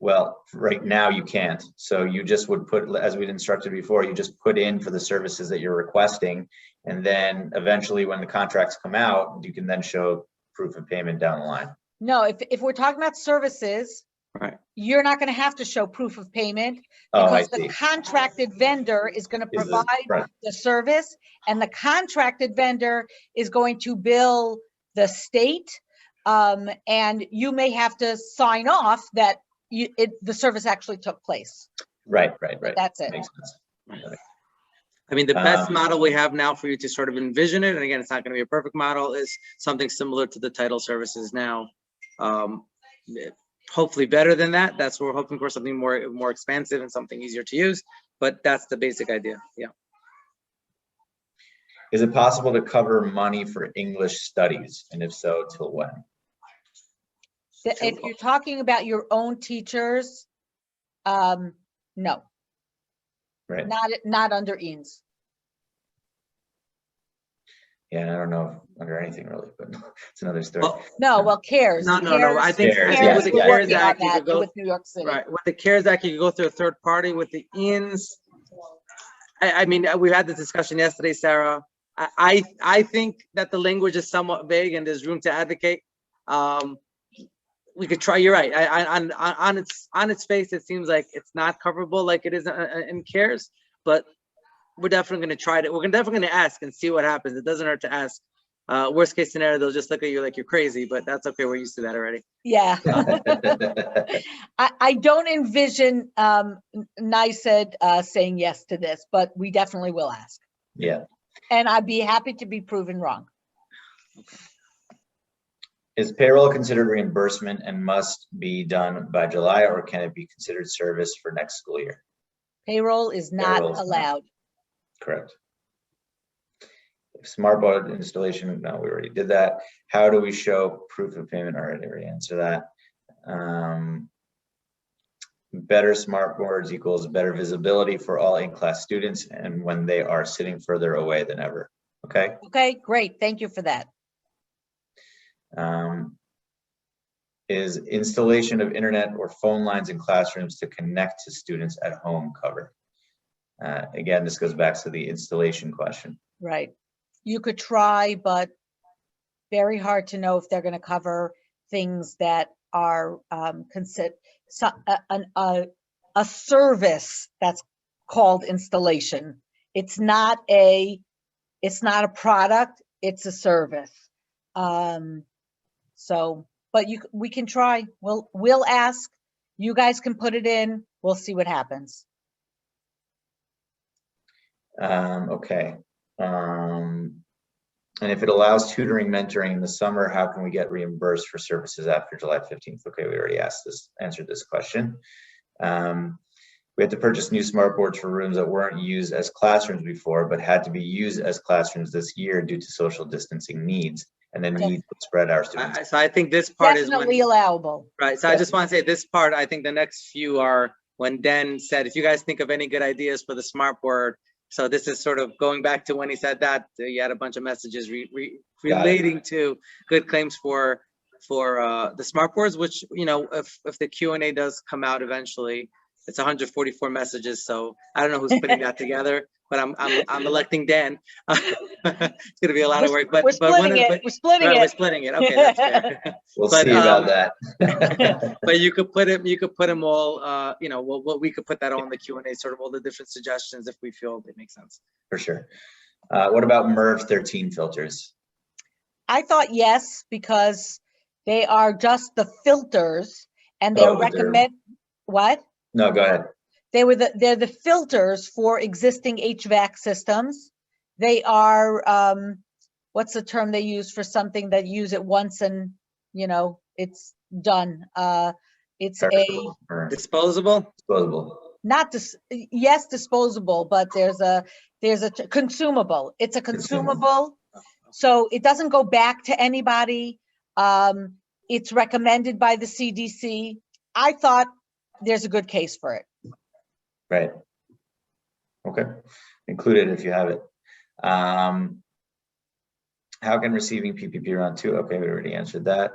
Well, right now you can't. So you just would put, as we'd instructed before, you just put in for the services that you're requesting. And then eventually when the contracts come out, you can then show proof of payment down the line.
No, if we're talking about services,
Right.
you're not going to have to show proof of payment
Oh, I
because the
see.
contracted vendor is going to
Is
provide
right.
the service, and the contracted vendor is going to bill the state, and you may have to sign off that the service actually took place.
Right.
But that's it.
Makes sense.
Right. I mean, the best model we have now for you to sort of envision it, and again, it's not going to be a perfect model, is something similar to the title services now. Hopefully better than that. That's what we're hoping for, something more expansive and something easier to use, but that's the basic idea. Yeah.
Is it possible to cover money for English studies? And if so, till when?
If you're talking about your own teachers, no.
Right.
Not under EANS.
Yeah, I don't know under anything really, but it's another story.
Well,
No, CARES.
No. I think
CARES,
with the
yes,
CARES
working on
Act, you
that
could go
with New York City.
right. With the CARES Act, you could go through a third party. With the EANS, I mean, we had this discussion yesterday, Sarah. I think that the language is somewhat vague and there's room to advocate. We could try. You're right. On its face, it seems like it's not coverable like it is in CARES, but we're definitely going to try it. We're definitely going to ask and see what happens. It doesn't hurt to ask. Worst case scenario, they'll just look at you like you're crazy, but that's okay. We're used to that already.
Yeah. I don't envision NICEAD saying yes to this, but we definitely will ask.
Yeah.
And I'd be happy to be proven wrong.
Is payroll considered reimbursement and must be done by July, or can it be considered service for next school year?
Payroll is not
Payroll is not.
allowed.
Correct. Smartboard installation, no, we already did that. How do we show proof of payment? All right, I already answered that. Better smartboards equals better visibility for all in-class students and when they are sitting further away than ever. Okay.
Okay, great. Thank you for that.
Is installation of internet or phone lines in classrooms to connect to students at home covered? Again, this goes back to the installation question.
Right. You could try, but very hard to know if they're going to cover things that are considered a service that's called installation. It's not a product, it's a service. So, but we can try. We'll ask. You guys can put it in. We'll see what happens.
Okay. And if it allows tutoring, mentoring in the summer, how can we get reimbursed for services after July 15th? Okay, we already answered this question. We had to purchase new smartboards for rooms that weren't used as classrooms before, but had to be used as classrooms this year due to social distancing needs, and then need to spread our students.
So I think this part
Definitely
is
allowable.
right. So I just want to say this part, I think the next few are when Dan said, if you guys think of any good ideas for the smartboard. So this is sort of going back to when he said that you had a bunch of messages relating to good claims for the smartboards, which, you know, if the Q&A does come out eventually, it's 144 messages. So I don't know who's putting that together, but I'm electing Dan. It's gonna be a lot of work, but
we're splitting it. We're splitting
right,
it.
We're splitting it. Okay, that's fair.
We'll see about that.
But you could put them all. You know, we could put that all in the Q&A, sort of all the different suggestions if we feel it makes sense.
For sure. What about MERV 13 filters?
I thought yes, because they are just the filters, And they're
Oh, but they're-
recommend, what?
No, go ahead.
They're the filters for existing HVAC systems. They are, what's the term they use for something that you use it once and, you know, it's done? It's a,
Perishable or
Disposable?
disposable.
not yes, disposable, but there's a consumable. It's a consumable. So it doesn't go back to anybody. It's recommended by the CDC. I thought there's a good case for it.
Right. Okay. Include it if you have it. How can receiving PPP round 2? Okay, we already answered that.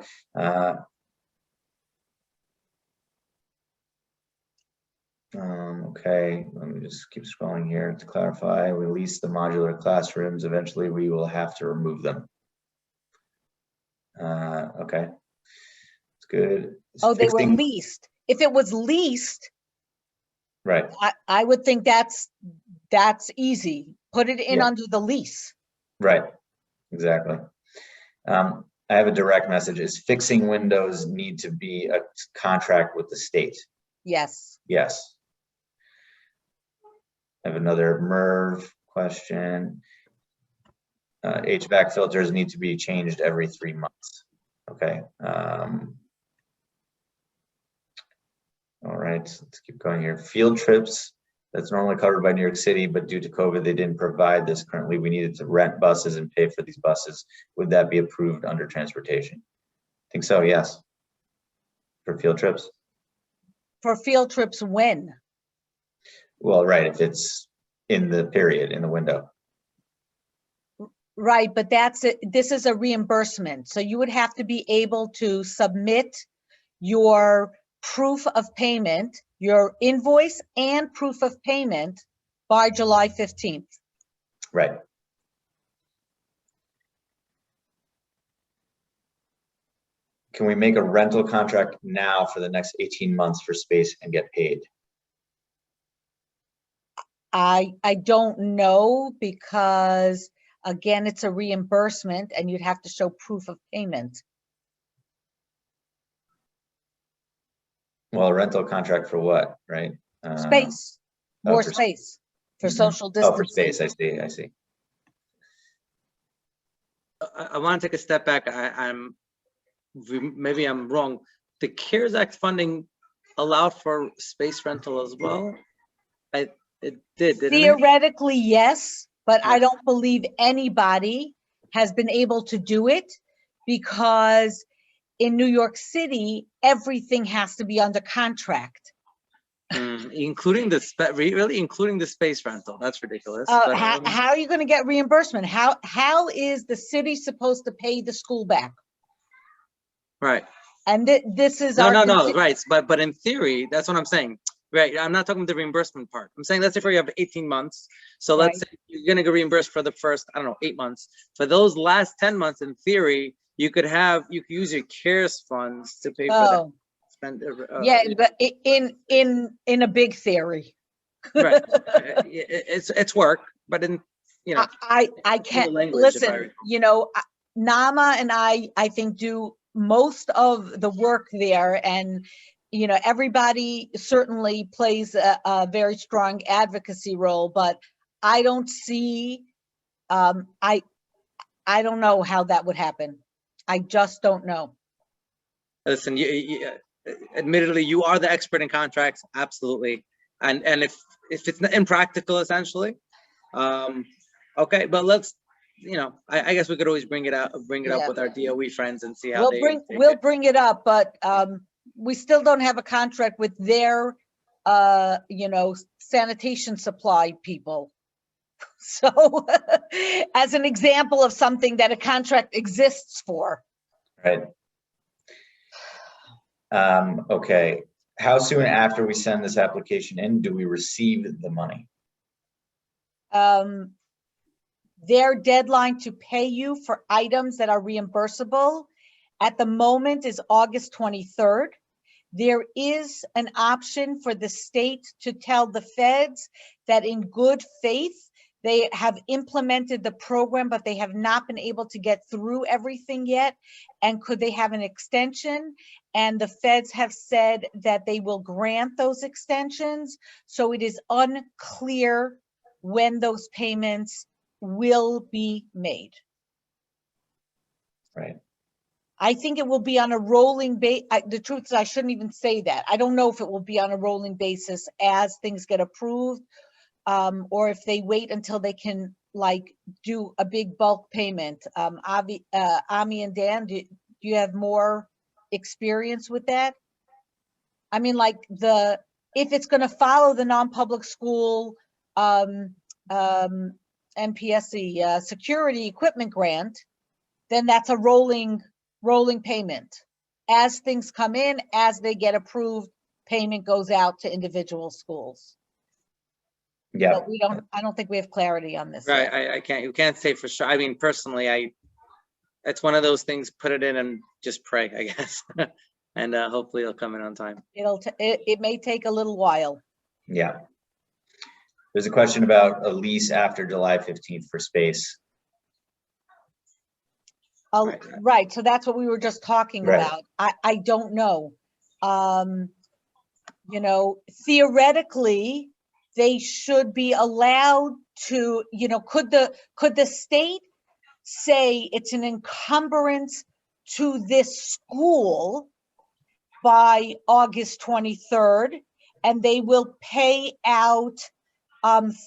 Okay, let me just keep scrolling here to clarify. We lease the modular classrooms. Eventually, we will have to remove them. Okay, it's good.
Oh, they were
Fixing-
leased. If it was leased,
Right,
I would think that's easy. Put it in
Yeah.
under the lease.
right, exactly. I have a direct message. Is fixing windows need to be a contract with the state?
Yes.
Yes. I have another MERV question. HVAC filters need to be changed every 3 months. Okay. All right, so let's keep going here. Field trips, that's normally covered by New York City, but due to COVID, they didn't provide this. Currently, we needed to rent buses and pay for these buses. Would that be approved under transportation? I think so, yes. For field trips?
For field trips, when?
Well, right, if it's in the period, in the window.
Right, but that's it. This is a reimbursement. So you would have to be able to submit your proof of payment, your invoice and proof of payment by July 15th.
Right. Can we make a rental contract now for the next 18 months for space and get paid?
I don't know because again, it's a reimbursement and you'd have to show proof of payment.
Well, a rental contract for what, right?
Space,
oh,
more
for-
space for
Mhm.
social
Oh, for
distancing.
space, I see.
I want to take a step back. Maybe I'm wrong. The CARES Act funding allowed for space rental as well? It did, didn't it?
Theoretically, yes, but I
Yeah.
don't believe anybody has been able to do it because in New York City, everything has to be under contract.
Including the really including the space rental. That's ridiculous. But,
How are you going to get reimbursement? How is the city supposed to pay the school back?
right.
And this is
No,
our
right. But in theory, that's what I'm saying. Right. I'm not talking about the reimbursement part. I'm saying let's say for you have 18 months. So let's say you're gonna get reimbursed for the first, I don't know, 8 months. For those last 10 months, in theory, you could use your CARES funds to pay for that.
Oh, yeah, but in a big theory.
Right. It's work, but in
I can't
language, if I
listen,
recall.
you know, Nama and I think do most of the work there, and you know, everybody certainly plays a very strong advocacy role, but I don't see, I don't know how that would happen. I just don't know.
Listen, admittedly, you are the expert in contracts, absolutely. And if it's impractical, essentially, okay. But let's, I guess we could always bring it up with our DOE friends and see how
we'll bring it up, but we still don't have a contract with their, sanitation supply people. So, as an example of something that a contract exists for.
Right. Okay. How soon after we send this application in do we receive the money?
Their deadline to pay you for items that are reimbursable at the moment is August 23rd. There is an option for the state to tell the feds that in good faith, They have implemented the program, but they have not been able to get through everything yet. And could they have an extension? And the feds have said that they will grant those extensions. So it is unclear when those payments will be made.
Right.
I think it will be on a rolling the truth is I shouldn't even say that. I don't know if it will be on a rolling basis as things get approved, or if they wait until they can like do a big bulk payment. Ami and Dan, do you have more experience with that? I mean, like if it's going to follow the non-public school NPSC security equipment grant, then that's a rolling payment. As things come in, as they get approved, payment goes out to individual schools.
Yeah.
But I don't think we have clarity on this
Right,
yet.
you can't say for sure. I mean, personally, it's one of those things, put it in and just pray, I guess. And hopefully it'll come in on time.
It may take a little while.
Yeah. There's a question about a lease after July 15th for space.
Oh, right. So that's what we were just talking
Right.
about. I don't know. You know, theoretically, they should be allowed to, you know, could the state say it's an encumbrance to this school by August 23rd, and they will pay out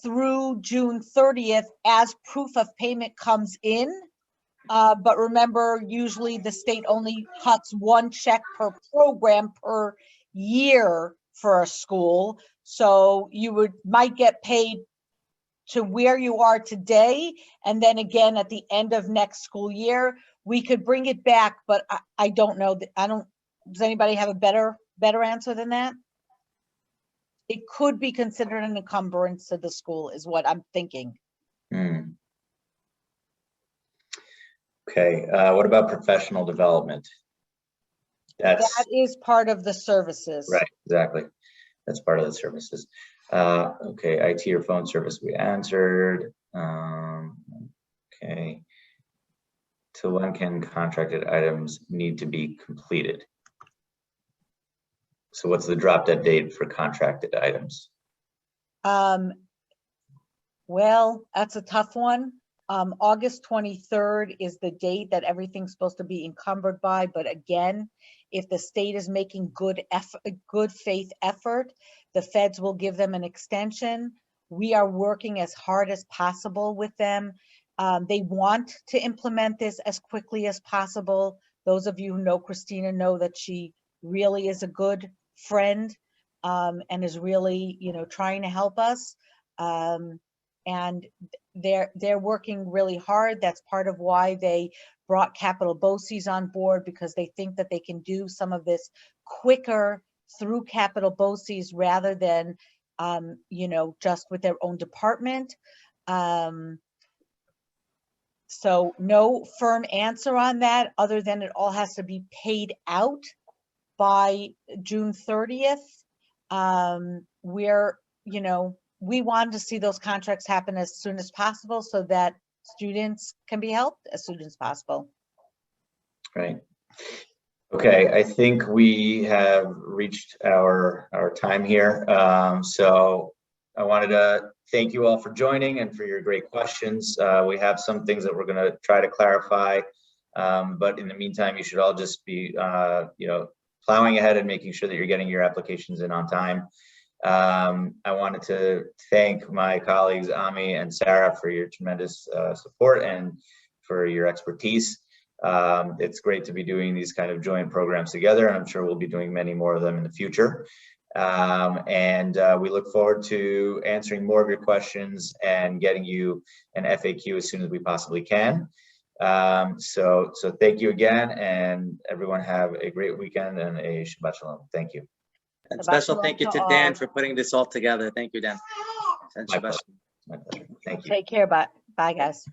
through June 30th as proof of payment comes in. But remember, usually the state only cuts one check per program per year for a school. So you might get paid to where you are today. And then again, at the end of next school year, we could bring it back, but I don't know. Does anybody have a better answer than that? It could be considered an encumbrance to the school is what I'm thinking.
Okay, what about professional development?
That is part of the services.
Right, exactly. That's part of the services. Okay, IT or phone service, we answered. Okay. Till when can contracted items need to be completed? So what's the drop dead date for contracted items?
Well, that's a tough one. August 23rd is the date that everything's supposed to be encumbered by. But again, if the state is making good faith effort, the feds will give them an extension. We are working as hard as possible with them. They want to implement this as quickly as possible. Those of you who know Christina know that she really is a good friend and is really, you know, trying to help us. And they're working really hard. That's part of why they brought Capital BOCES on board, because they think that they can do some of this quicker through Capital BOCES rather than, you know, just with their own department. So no firm answer on that other than it all has to be paid out by June 30th. We're, you know, we wanted to see those contracts happen as soon as possible so that students can be helped as soon as possible.
Right. Okay, I think we have reached our time here. So I wanted to thank you all for joining and for your great questions. We have some things that we're going to try to clarify, but in the meantime, you should all just be, you know, plowing ahead and making sure that you're getting your applications in on time. I wanted to thank my colleagues, Ami and Sarah, for your tremendous support and for your expertise. It's great to be doing these kind of joint programs together, and I'm sure we'll be doing many more of them in the future. And we look forward to answering more of your questions and getting you an FAQ as soon as we possibly can. So thank you again, and everyone have a great weekend and a Shabbat Shalom. Thank you.
And special thank you to Dan for putting this all together. Thank you, Dan. And
My pleasure. My pleasure. Thank you.
Take care. Bye, guys.